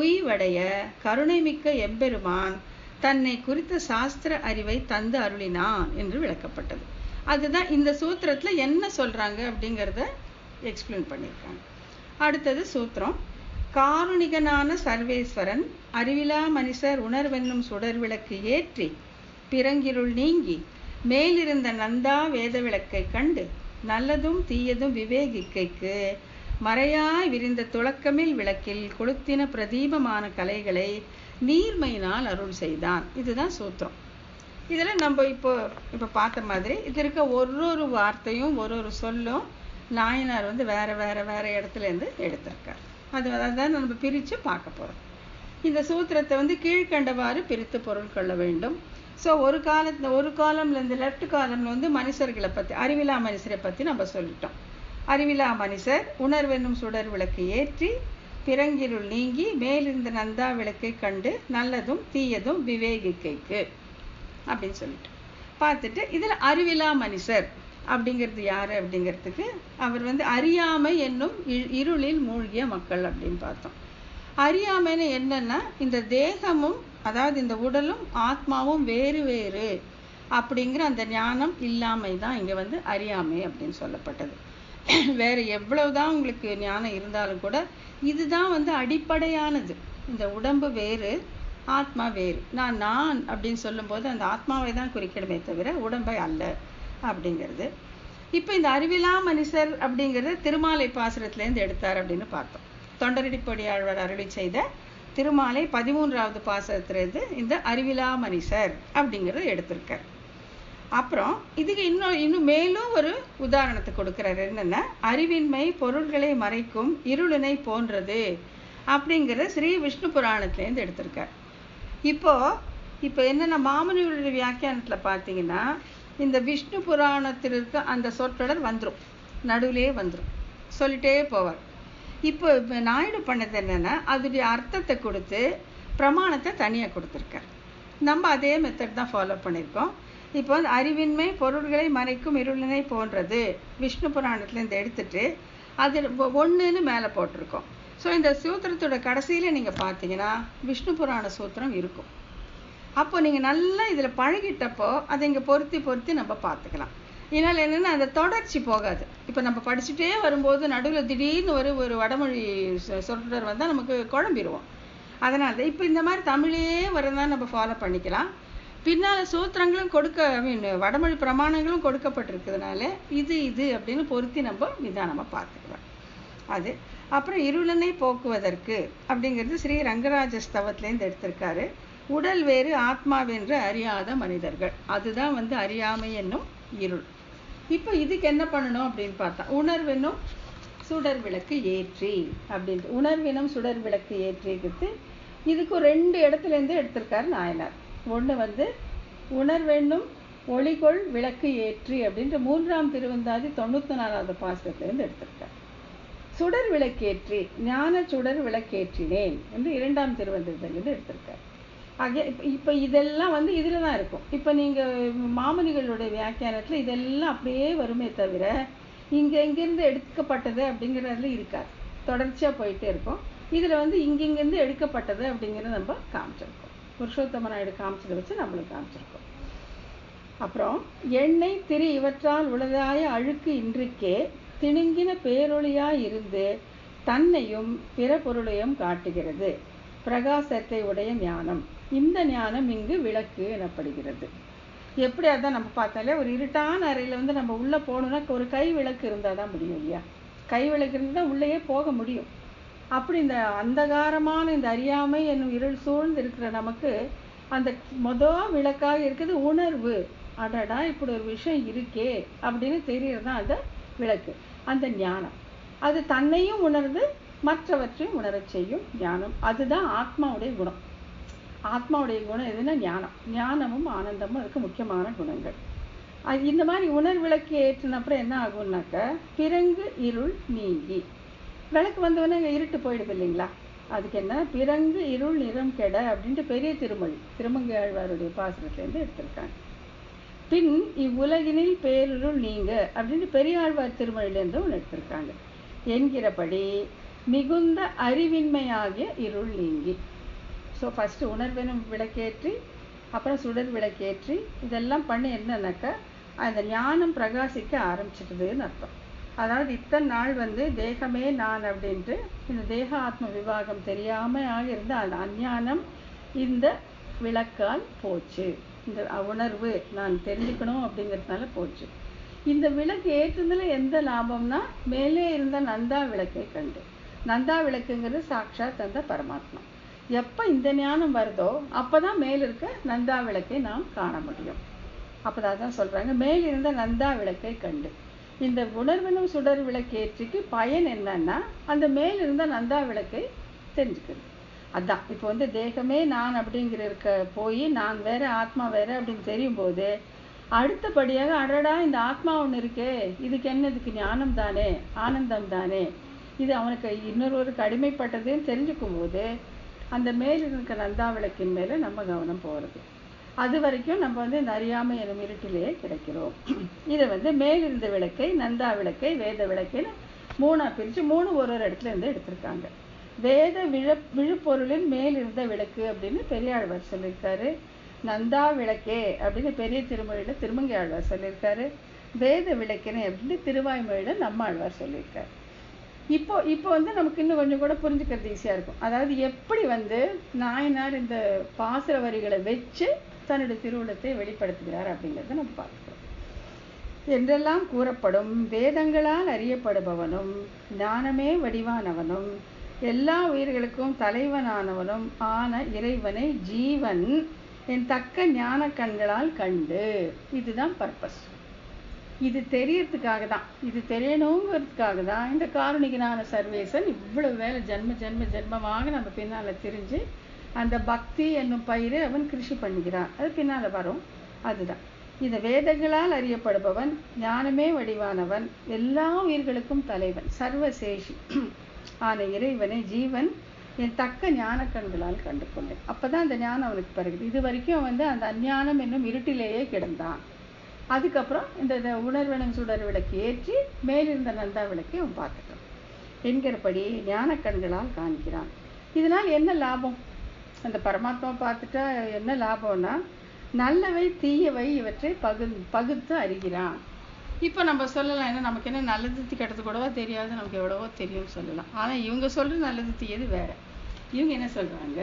உய்வடைய கருணைமிக்க எம்பெருமான் தன்னை குறித்த சாஸ்திர அறிவை தந்து அருளினான் என்று விளக்கப்பட்டது. அதுதான் இந்த சூத்திரத்துல என்ன சொல்றாங்க அப்படிங்கிறத எக்ஸ்பிளைன் பண்ணியிருக்காங்க. அடுத்தது சூத்திரம். காருணிகனான சர்வேஸ்வரன் அறிவிலா மனுஷர் உணர்வென்னும் சுடர் விளக்கு ஏற்றி பிறங்கிருள் நீங்கி மேலிருந்த நந்தா வேத விளக்கை கண்டு நல்லதும் தீயதும் விவேகிக்கைக்கு மறையாய் விரிந்த துளக்கமில் விளக்கில் கொளுத்தின பிரதீபமான கலைகளை நீர்மையினால் அருள் செய்தான். இதுதான் சூத்திரம். இதில் நம்ம இப்போ பார்த்த மாதிரி இது இருக்க ஒரு வார்த்தையும் ஒரு சொல்லும் நாயனார் வேற வேற வேற இடத்துலேருந்து எடுத்திருக்கார். அதான் நம்ம பிரித்து பார்க்க போகிறோம். இந்த சூத்திரத்தை கீழ்கண்டவாறு பிரித்து பொருள் கொள்ள வேண்டும். ஸோ ஒரு காலம்லேருந்து லெஃப்ட் காலம்ல மனுஷர்களை பற்றி அறிவிலா மனுஷரை பற்றி நம்ம சொல்லிட்டோம். அறிவிலா மனுஷர் உணர்வென்னும் சுடர் விளக்கு ஏற்றி பிறங்கிருள் நீங்கி மேலிருந்த நந்தா விளக்கை கண்டு நல்லதும் தீயதும் விவேகிக்கைக்கு அப்படின்னு சொல்லிட்டு பார்த்துட்டு இதில் அறிவிலா மனுஷர் அப்படிங்கிறது யாரு அப்படிங்கிறதுக்கு அவர் அறியாமை என்னும் இருளில் மூழ்கிய மக்கள் அப்படின்னு பார்த்தோம். அறியாமைன்னு என்னன்னா இந்த தேகமும் அதாவது இந்த உடலும் ஆத்மாவும் வேறு வேறு அப்படிங்கிற அந்த ஞானம் இல்லாமை தான் இங்கே அறியாமை அப்படின்னு சொல்லப்பட்டது. வேற எவ்வளவுதான் உங்களுக்கு ஞானம் இருந்தாலும் கூட இதுதான் அடிப்படையானது. இந்த உடம்பு வேறு ஆத்மா வேறு. நான் அப்படின்னு சொல்லும்போது அந்த ஆத்மாவை தான் குறிக்கணுமே தவிர உடம்பை அல்ல அப்படிங்கிறது. இப்போ இந்த அறிவிலா மனுஷர் அப்படிங்கிறது திருமாலை பாசுரத்திலேருந்து எடுத்தார் அப்படின்னு பார்த்தோம். தொண்டரடிப்பொடியாழ்வார் அருளி செய்த திருமாலை 13வது பாசுரத்திலிருந்து இந்த அறிவிலா மனுஷர் அப்படிங்கிறத எடுத்திருக்கார். அப்புறம் இதுக்கு இன்னும் மேலும் ஒரு உதாரணத்தை கொடுக்கிறார். என்னன்னா அறிவின்மை பொருள்களை மறைக்கும் இருளினை போன்றது அப்படிங்கிற ஸ்ரீ விஷ்ணு புராணத்திலேருந்து எடுத்திருக்கார். இப்போ என்னென்ன மாமுனிகளுடைய வியாக்கியானத்தில் பார்த்தீங்கன்னா இந்த விஷ்ணு புராணத்தில் இருக்க அந்த சொற்றொடர் வந்துடும், நடுவிலே வந்துடும், சொல்லிட்டே போவார். இப்போ நாயுடு பண்ணது என்னன்னா அதோடைய அர்த்தத்தை கொடுத்து பிரமாணத்தை தனியாக கொடுத்துருக்கார். நம்ம அதே மெத்தட் தான் ஃபாலோ பண்ணியிருக்கோம். இப்போ அறிவின்மை பொருள்களை மறைக்கும் இருளினை போன்றது விஷ்ணு புராணத்துலேருந்து எடுத்துட்டு அது ஒன்றுன்னு மேலே போட்டிருக்கோம். ஸோ இந்த சூத்திரத்தோட கடைசியில் நீங்கள் பார்த்தீங்கன்னா விஷ்ணு புராண சூத்திரம் இருக்கும். அப்போ நீங்கள் நல்லா இதில் பழகிட்டப்போ அதை இங்கே பொருத்தி நம்ம பார்த்துக்கலாம். இதனால் என்னென்னா அந்த தொடர்ச்சி போகாது. இப்போ நம்ம படிச்சுட்டே வரும்போது நடுவில் திடீர்னு ஒரு வடமொழி சொற்றொடர் வந்தால் நமக்கு குழம்பிடுவோம். அதனால இப்போ இந்த மாதிரி தமிழையே வரதான் நம்ம ஃபாலோ பண்ணிக்கலாம். பின்னால் சூத்திரங்களும் வடமொழி பிரமாணங்களும் கொடுக்கப்பட்டிருக்கிறதுனால இது அப்படின்னு பொருத்தி நம்ம நிதானமாக பார்த்துக்கலாம். அது அப்புறம் இருளனை போக்குவதற்கு அப்படிங்கிறது ஸ்ரீ ரங்கராஜ ஸ்தவத்திலேருந்து எடுத்திருக்காரு. உடல் வேறு ஆத்மாவென்று அறியாத மனிதர்கள், அதுதான் அறியாமை என்னும் இருள். இப்போ இதுக்கு என்ன பண்ணணும் அப்படின்னு பார்த்தா உணர்வென்னும் சுடர் விளக்கு ஏற்றி அப்படின்ட்டு உணர்வினும் சுடர் விளக்கு ஏற்றிக்கிறது இதுக்கு 2 இடத்துலேருந்து எடுத்திருக்காரு நாயனார். ஒன்று உணர்வென்னும் ஒளிகொள் விளக்கு ஏற்றி அப்படின்ற 3ஆம் திருவந்தாதி 94வது பாசுரத்திலிருந்து எடுத்திருக்கார். சுடர் விளக்கேற்றி ஞான சுடர் விளக்கேற்றினேன் என்று 2ஆம் திருவந்தத்திலிருந்து எடுத்திருக்கார். ஆகிய இப்போ இதெல்லாம் இதில் தான் இருக்கும். இப்போ நீங்கள் மாமுனிகளுடைய வியாக்கியானத்தில் இதெல்லாம் அப்படியே வருமே தவிர இங்கேருந்து எடுக்கப்பட்டது அப்படிங்கிறதுல இருக்காது, தொடர்ச்சியாக போயிட்டே இருக்கும். இதில் இங்கிருந்து எடுக்கப்பட்டது அப்படிங்கிறத நம்ம காமிச்சிருக்கோம். புருஷோத்தம நாயுடு காமிச்சதை வச்சு நம்மளும் காமிச்சிருக்கோம். அப்புறம் எண்ணெய் திரி இவற்றால் உளதாய அழுக்கு இன்றிக்கே திணுங்கின பேரொளியாய் இருந்து தன்னையும் பிற பொருளையும் காட்டுகிறது பிரகாசத்தை உடைய ஞானம். இந்த ஞானம் இங்கு விளக்கு எனப்படுகிறது. எப்படி அதான் நம்ம பார்த்தாலே ஒரு இருட்டான அறையில் நம்ம உள்ளே போகணுன்னா ஒரு கை விளக்கு இருந்தால் தான் முடியும் இல்லையா? கை விளக்கு இருந்தால் தான் உள்ளேயே போக முடியும். அப்படி இந்த அந்தகாரமான இந்த அறியாமை என்னும் இருள் சூழ்ந்து இருக்கிற நமக்கு அந்த விளக்காக இருக்குது உணர்வு. அடடா இப்படி ஒரு விஷயம் இருக்கே அப்படின்னு தெரியறது தான் அந்த விளக்கு, அந்த ஞானம். அது தன்னையும் உணர்ந்து மற்றவற்றையும் உணரச் செய்யும் ஞானம். அதுதான் ஆத்மாவுடைய குணம். ஆத்மாவுடைய குணம் எதுனா ஞானம். ஞானமும் ஆனந்தமும் அதுக்கு முக்கியமான குணங்கள். இந்த மாதிரி விளக்கு ஏற்றினப்புறம் என்ன ஆகும்னாக்க பிறங்கு இருள் நீங்கி விளக்கு வந்தவொடனே இருட்டு போயிடுது இல்லைங்களா? அதுக்கு என்ன பிறங்கு இருள் நிறம் கெட அப்படின்ட்டு பெரிய திருமொழி திருமங்கையாழ்வாருடைய பாசுரத்திலேருந்து எடுத்திருக்காங்க. பின் இவ்வுலகினில் பேரிருள் நீங்க அப்படின்ட்டு பெரியாழ்வார் திருமொழியிலேருந்து ஒன்று எடுத்திருக்காங்க. என்கிறபடி மிகுந்த அறிவின்மையாகிய இருள் நீங்கி. ஸோ ஃபஸ்ட்டு உணர்வெனும் விளக்கேற்றி, அப்புறம் சுடர் விளக்கேற்றி, இதெல்லாம் பண்ணி என்னன்னாக்கா அந்த ஞானம் பிரகாசிக்க ஆரம்பிச்சிடுதுன்னு அர்த்தம். அதாவது இத்தனை நாள் தேகமே நான் அப்படின்ட்டு இந்த தேக ஆத்ம விவாகம் தெரியாமல் இருந்த அந்த அஞ்ஞானம் இந்த விளக்கால் போச்சு. இந்த உணர்வு நான் தெரிஞ்சுக்கணும் அப்படிங்கிறதுனால போச்சு. இந்த விளக்கு ஏற்றுதல எந்த லாபம்னா, மேலே இருந்த நந்தா விளக்கை கண்டு. நந்தா விளக்குங்கிறது சாட்சாத் அந்த பரமாத்மா. எப்போ இந்த ஞானம் வருதோ அப்போதான் மேல் இருக்க நந்தா விளக்கை நாம் காண முடியும். அப்போதான் சொல்றாங்க, மேல் இருந்த நந்தா விளக்கை கண்டு. இந்த உணர்வெனும் சுடர் விளக்கேற்றிக்கு பயன் என்னன்னா, அந்த மேல் இருந்த நந்தா விளக்கை தெரிஞ்சுக்கிறது. அதான் இப்போ தேகமே நான் அப்படிங்கிற இருக்க போய் நான் வேற ஆத்மா வேற அப்படின்னு தெரியும் போது அடுத்தபடியாக அடடா இந்த ஆத்மா ஒன்று இருக்கே, இதுக்கு என்ன, இதுக்கு ஞானம் தானே, ஆனந்தம் தானே, இது அவனுக்கு இன்னொருவருக்கு அடிமைப்பட்டதுன்னு தெரிஞ்சுக்கும் போது அந்த மேல் இருக்க நந்தா விளக்கின் மேலே நம்ம கவனம் போகிறது. அது வரைக்கும் நம்ம இந்த அறியாமை எனும் இருட்டிலேயே கிடைக்கிறோம். இதை மேலிருந்த விளக்கை, நந்தா விளக்கை, வேத விளக்கைன்னு மூணா பிரித்து மூணு ஒரு இடத்துல இருந்து எடுத்திருக்காங்க. வேத விழுப்பொருளின் மேல் இருந்த விளக்கு அப்படின்னு பெரியாழ்வார் சொல்லியிருக்காரு. நந்தா விளக்கே அப்படின்னு பெரிய திருமொழியில் திருமங்கை ஆழ்வார் சொல்லியிருக்காரு. வேத விளக்கினே அப்படின்னு திருவாய்மொழியில் நம்மாழ்வார் சொல்லியிருக்காரு. இப்போ நமக்கு இன்னும் கொஞ்சம் கூட புரிஞ்சுக்கிறது ஈஸியாக இருக்கும். அதாவது எப்படி நாயனார் இந்த பாசுர வரிகளை வச்சு தன்னுடைய திருவுள்ளத்தை வெளிப்படுத்துகிறார் அப்படிங்கிறத நம்ம பார்க்கிறோம். என்றெல்லாம் கூறப்படும் வேதங்களால் அறியப்படுபவனும் ஞானமே வடிவானவனும் எல்லா உயிர்களுக்கும் தலைவனானவனும் ஆன இறைவனை ஜீவன் என் தக்க ஞான கண்களால் கண்டு. இதுதான் பர்பஸ். இது தெரியறதுக்காக தான், இது தெரியணுங்கிறதுக்காக தான் இந்த காருணிகனான சர்வேசன் இவ்வளவு வேலை ஜென்மமாக நம்ம பின்னால் தெரிஞ்சு அந்த பக்தி என்னும் பயிரை அவன் கிருஷி பண்ணுகிறான். அது பின்னால் வரும். அதுதான் இந்த வேதங்களால் அறியப்படுபவன், ஞானமே வடிவானவன், எல்லா உயிர்களுக்கும் தலைவன், சர்வசேஷி ஆன இறைவனை ஜீவன் என் தக்க ஞான கண்களால் கண்டு கொண்டேன். அப்போதான் அந்த ஞானம் அவனுக்கு பிறகுது. இது வரைக்கும் அந்த அஞ்ஞானம் என்னும் இருட்டிலேயே கிடந்தான். அதுக்கப்புறம் இந்த உணர்வெனும் சுடர் விளக்கு ஏற்றி மேலிருந்த நந்தா விளக்கை அவன் பார்த்துட்டான் என்கிறபடி ஞான கண்களால் காண்கிறான். இதனால் என்ன லாபம்? அந்த பரமாத்மா பார்த்துட்டா என்ன லாபம்னா, நல்லவை தீயவை இவற்றை பகுத்து அறிகிறான். இப்போ நம்ம சொல்லலாம், ஏன்னா நமக்கு என்ன நல்லது கெட்டது கூடவா தெரியாது, நமக்கு எவ்வளவோ தெரியும் சொல்லலாம். ஆனால் இவங்க சொல்ற நல்லது தீயது வேற. இவங்க என்ன சொல்றாங்க,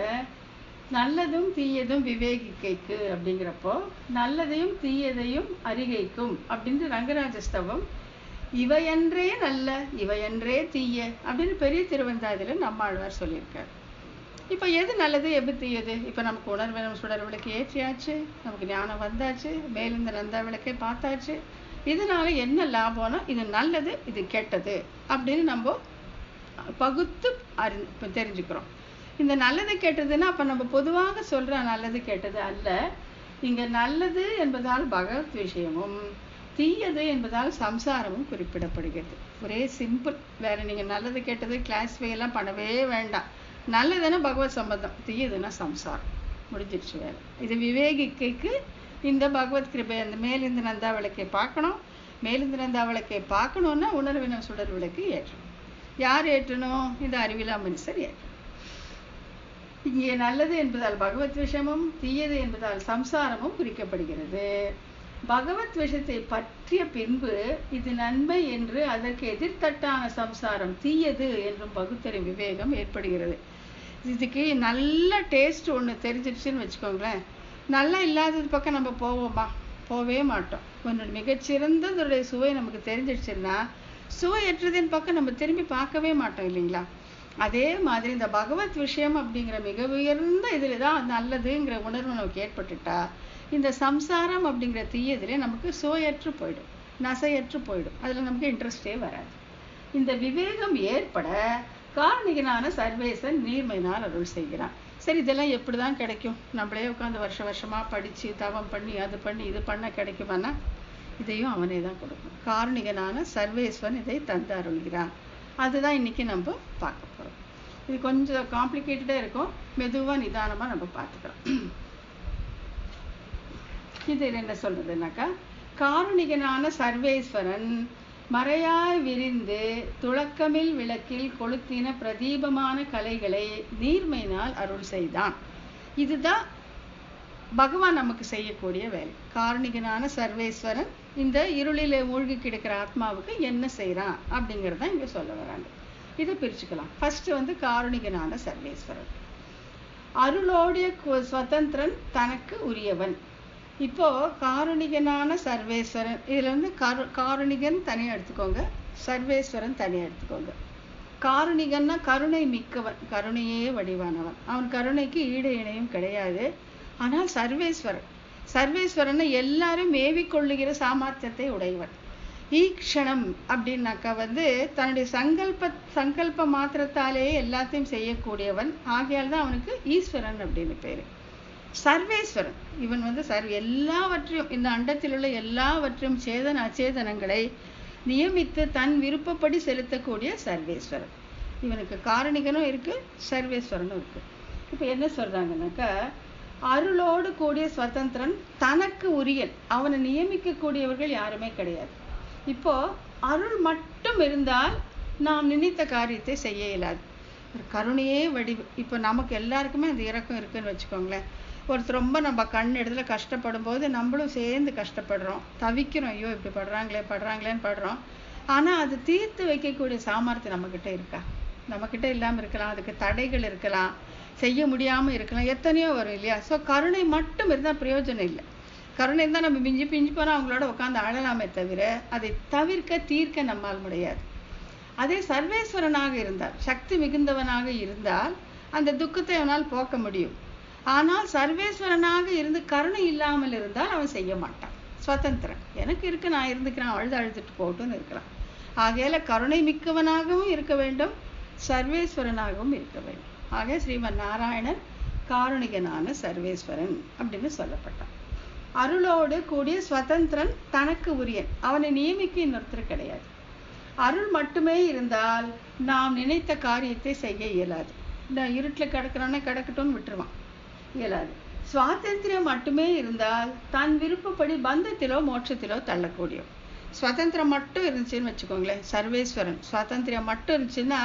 நல்லதும் தீயதும் விவேகிக்கைக்கு அப்படிங்கிறப்போ நல்லதையும் தீயதையும் அறிகைக்கும் அப்படின்ட்டு ரங்கராஜஸ்தவம் இவையன்றே நல்ல இவையன்றே தீய அப்படின்னு பெரிய திருவந்தாதியில் நம்மாழ்வார் சொல்லியிருக்கார். இப்போ எது நல்லது எது தீயது? இப்போ நமக்கு உணர்வெனும் சுடர் விளக்கு ஏற்றியாச்சு, நமக்கு ஞானம் வந்தாச்சு, மேலிருந்த நந்தா விளக்கை பார்த்தாச்சு. இதனால என்ன லாபம்னா, இது நல்லது இது கெட்டது அப்படின்னு நம்ம பகுத்து தெரிஞ்சுக்கிறோம். இந்த நல்லது கெட்டதுன்னா அப்போ நம்ம பொதுவாக சொல்கிற நல்லது கெட்டது அல்ல. இங்கே நல்லது என்பதால் பகவத் விஷயமும் தீயது என்பதால் சம்சாரமும் குறிப்பிடப்படுகிறது. ஒரே சிம்பிள். வேறு நீங்கள் நல்லது கெட்டது கிளாஸிஃபை எல்லாம் பண்ணவே வேண்டாம். நல்லதுன்னா பகவத் சம்பந்தம், தீயதுன்னா சம்சாரம், முடிஞ்சிடுச்சு வேலை. இது விவேகிக்கைக்கு இந்த பகவத் கிருபை. அந்த மேலிருந்து நந்தா விளக்கை பார்க்கணும். மேலிருந்து நந்தா விளக்கை பார்க்கணுன்னா உணர்வின சுடர் விளக்கு ஏற்றணும். யார் ஏற்றணும்? இந்த அறிவிலா மனுஷர் ஏற்றணும். இங்கே நல்லது என்பதால் பகவத் விஷயமும் தீயது என்பதால் சம்சாரமும் குறிக்கப்படுகிறது. பகவத் விஷயத்தை பற்றிய பின்பு இது நன்மை என்று அதற்கு எதிர்த்தட்டான சம்சாரம் தீயது என்றும் பகுத்தறிவு விவேகம் ஏற்படுகிறது. இதுக்கு நல்ல டேஸ்ட் ஒன்று தெரிஞ்சிடுச்சுன்னு வச்சுக்கோங்களேன், நல்லா இல்லாதது பக்கம் நம்ம போவோமா? போவே மாட்டோம். ஒன்று மிகச்சிறந்ததுடைய சுவை நமக்கு தெரிஞ்சிடுச்சுன்னா சுவையற்றதின் பக்கம் நம்ம திரும்பி பார்க்கவே மாட்டோம் இல்லைங்களா? அதே மாதிரி இந்த பகவத் விஷயம் அப்படிங்கிற மிக உயர்ந்த இதில் தான் நல்லதுங்கிற உணர்வு நமக்கு ஏற்பட்டுட்டா இந்த சம்சாரம் அப்படிங்கிற தீயதிலே நமக்கு சுவையற்று போயிடும், நசையற்று போயிடும். அதில் நமக்கு இன்ட்ரெஸ்டே வராது. இந்த விவேகம் ஏற்பட காரணிகனான சர்வேசன் நீர்மையினால் அருள் செய்கிறான். சரி, இதெல்லாம் எப்படி தான் கிடைக்கும்? நம்மளே உட்காந்து வருஷமாக படித்து தவம் பண்ணி அது பண்ணி இது பண்ண கிடைக்குமானா இதையும் அவனே தான் கொடுக்கும். காரணிகனான சர்வேஸ்வன் இதை தந்து அருள்கிறான். அதுதான் இன்னைக்கு நம்ம பார்க்க போகிறோம். இது கொஞ்சம் காம்ப்ளிகேட்டடாக இருக்கும், மெதுவாக நிதானமாக நம்ம பார்த்துக்கிறோம். இது என்ன சொல்றதுனாக்கா, காரணிகனான சர்வேஸ்வரன் மறையாய் விரிந்து துளக்கமில் விளக்கில் கொளுத்தின பிரதீபமான கலைகளை நீர்மையினால் அருள் செய்தான். இதுதான் பகவான் நமக்கு செய்யக்கூடிய வேலை. காரணிகனான சர்வேஸ்வரன் இந்த இருளிலே மூழ்கி கிடக்கிற ஆத்மாவுக்கு என்ன செய்யறான் அப்படிங்கிறத இங்க சொல்ல வராங்க. இதை பிரிச்சுக்கலாம். ஃபர்ஸ்ட் காரணிகனான சர்வேஸ்வரன். அருளோடைய சுதந்திரன் தனக்கு உரியவன். இப்போ காரணிகனான சர்வேஸ்வரன், இதுல காரணிகன் தனியா எடுத்துக்கோங்க, சர்வேஸ்வரன் தனியா எடுத்துக்கோங்க. காரணிகன்னா கருணை மிக்கவன், கருணையே வடிவானவன், அவன் கருணைக்கு ஈடு இணையும் கிடையாது. ஆனால் சர்வேஸ்வரன் எல்லாரும் மேவிக்கொள்ளுகிற சாமர்த்தியத்தை உடையவன். ஈக்ஷணம் அப்படின்னாக்கா தன்னுடைய சங்கல்ப மாத்திரத்தாலேயே எல்லாத்தையும் செய்யக்கூடியவன். ஆகையால் தான் அவனுக்கு ஈஸ்வரன் அப்படின்னு பேரு. சர்வேஸ்வரன் இவன் எல்லாவற்றையும், இந்த அண்டத்தில் உள்ள எல்லாவற்றையும் சேதன அச்சேதனங்களை நியமித்து தன் விருப்பப்படி செலுத்தக்கூடிய சர்வேஸ்வரன். இவனுக்கு காரணிகனும் இருக்கு, சர்வேஸ்வரனும் இருக்கு. இப்ப என்ன சொல்றாங்கன்னாக்கா, அருளோடு கூடிய சுதந்திரன் தனக்கு உரியன், அவனை நியமிக்க கூடியவர்கள் யாருமே கிடையாது. இப்போ அருள் மட்டும் இருந்தால் நாம் நினைத்த காரியத்தை செய்ய இயலாது. ஒரு கருணையே வடிவு. இப்போ நமக்கு எல்லாருக்குமே அந்த இரக்கம் இருக்குன்னு வச்சுக்கோங்களேன். ஒருத்தர் ரொம்ப நம்ம கண் இடத்துல கஷ்டப்படும் போது நம்மளும் சேர்ந்து கஷ்டப்படுறோம், தவிக்கிறோம், ஐயோ இப்படி படுறாங்களேன்னு படுறோம். ஆனா அது தீர்த்து வைக்கக்கூடிய சாமர்த்தியம் நம்மக்கிட்ட இருக்கா? நம்மக்கிட்ட இல்லாமல் இருக்கலாம், அதுக்கு தடைகள் இருக்கலாம், செய்ய முடியாம இருக்கலாம், எத்தனையோ வரும் இல்லையா? ஸோ கருணை மட்டும் இருந்தால் பிரயோஜனம் இல்லை. கருணை இருந்தால் நம்ம பிஞ்சு போனால் அவங்களோட உட்காந்து அழலாமே தவிர அதை தீர்க்க நம்மால் முடியாது. அதே சர்வேஸ்வரனாக இருந்தால், சக்தி மிகுந்தவனாக இருந்தால் அந்த துக்கத்தை அவனால் போக்க முடியும். ஆனால் சர்வேஸ்வரனாக இருந்து கருணை இல்லாமல் இருந்தால் அவன் செய்ய மாட்டான். சுதந்திரன், எனக்கு இருக்கு, நான் இருந்துக்கிறேன், அழுதுட்டு போட்டுன்னு இருக்கலாம். ஆகையால கருணை மிக்கவனாகவும் இருக்க வேண்டும், சர்வேஸ்வரனாகவும் இருக்க வேண்டும். ஆக ஸ்ரீமன் நாராயணன் காரணிகனான சர்வேஸ்வரன் அப்படின்னு சொல்லப்பட்டான். அருளோடு கூடிய சுதந்திரன் தனக்கு உரியன், அவனை நியமிக்க இன்னொருத்தர் கிடையாது. அருள் மட்டுமே இருந்தால் நாம் நினைத்த காரியத்தை செய்ய இயலாது. இந்த இருட்டில் கிடக்கிறோன்னா கிடக்கட்டும்னு விட்டுருவான், இயலாது. சுவாதந்திரம் மட்டுமே இருந்தால் தன் விருப்பப்படி பந்தத்திலோ மோட்சத்திலோ தள்ளக்கூடியவன். சுதந்திரம் மட்டும் இருந்துச்சுன்னு வச்சுக்கோங்களேன், சர்வேஸ்வரன் சுவாதந்திரம் மட்டும் இருந்துச்சுன்னா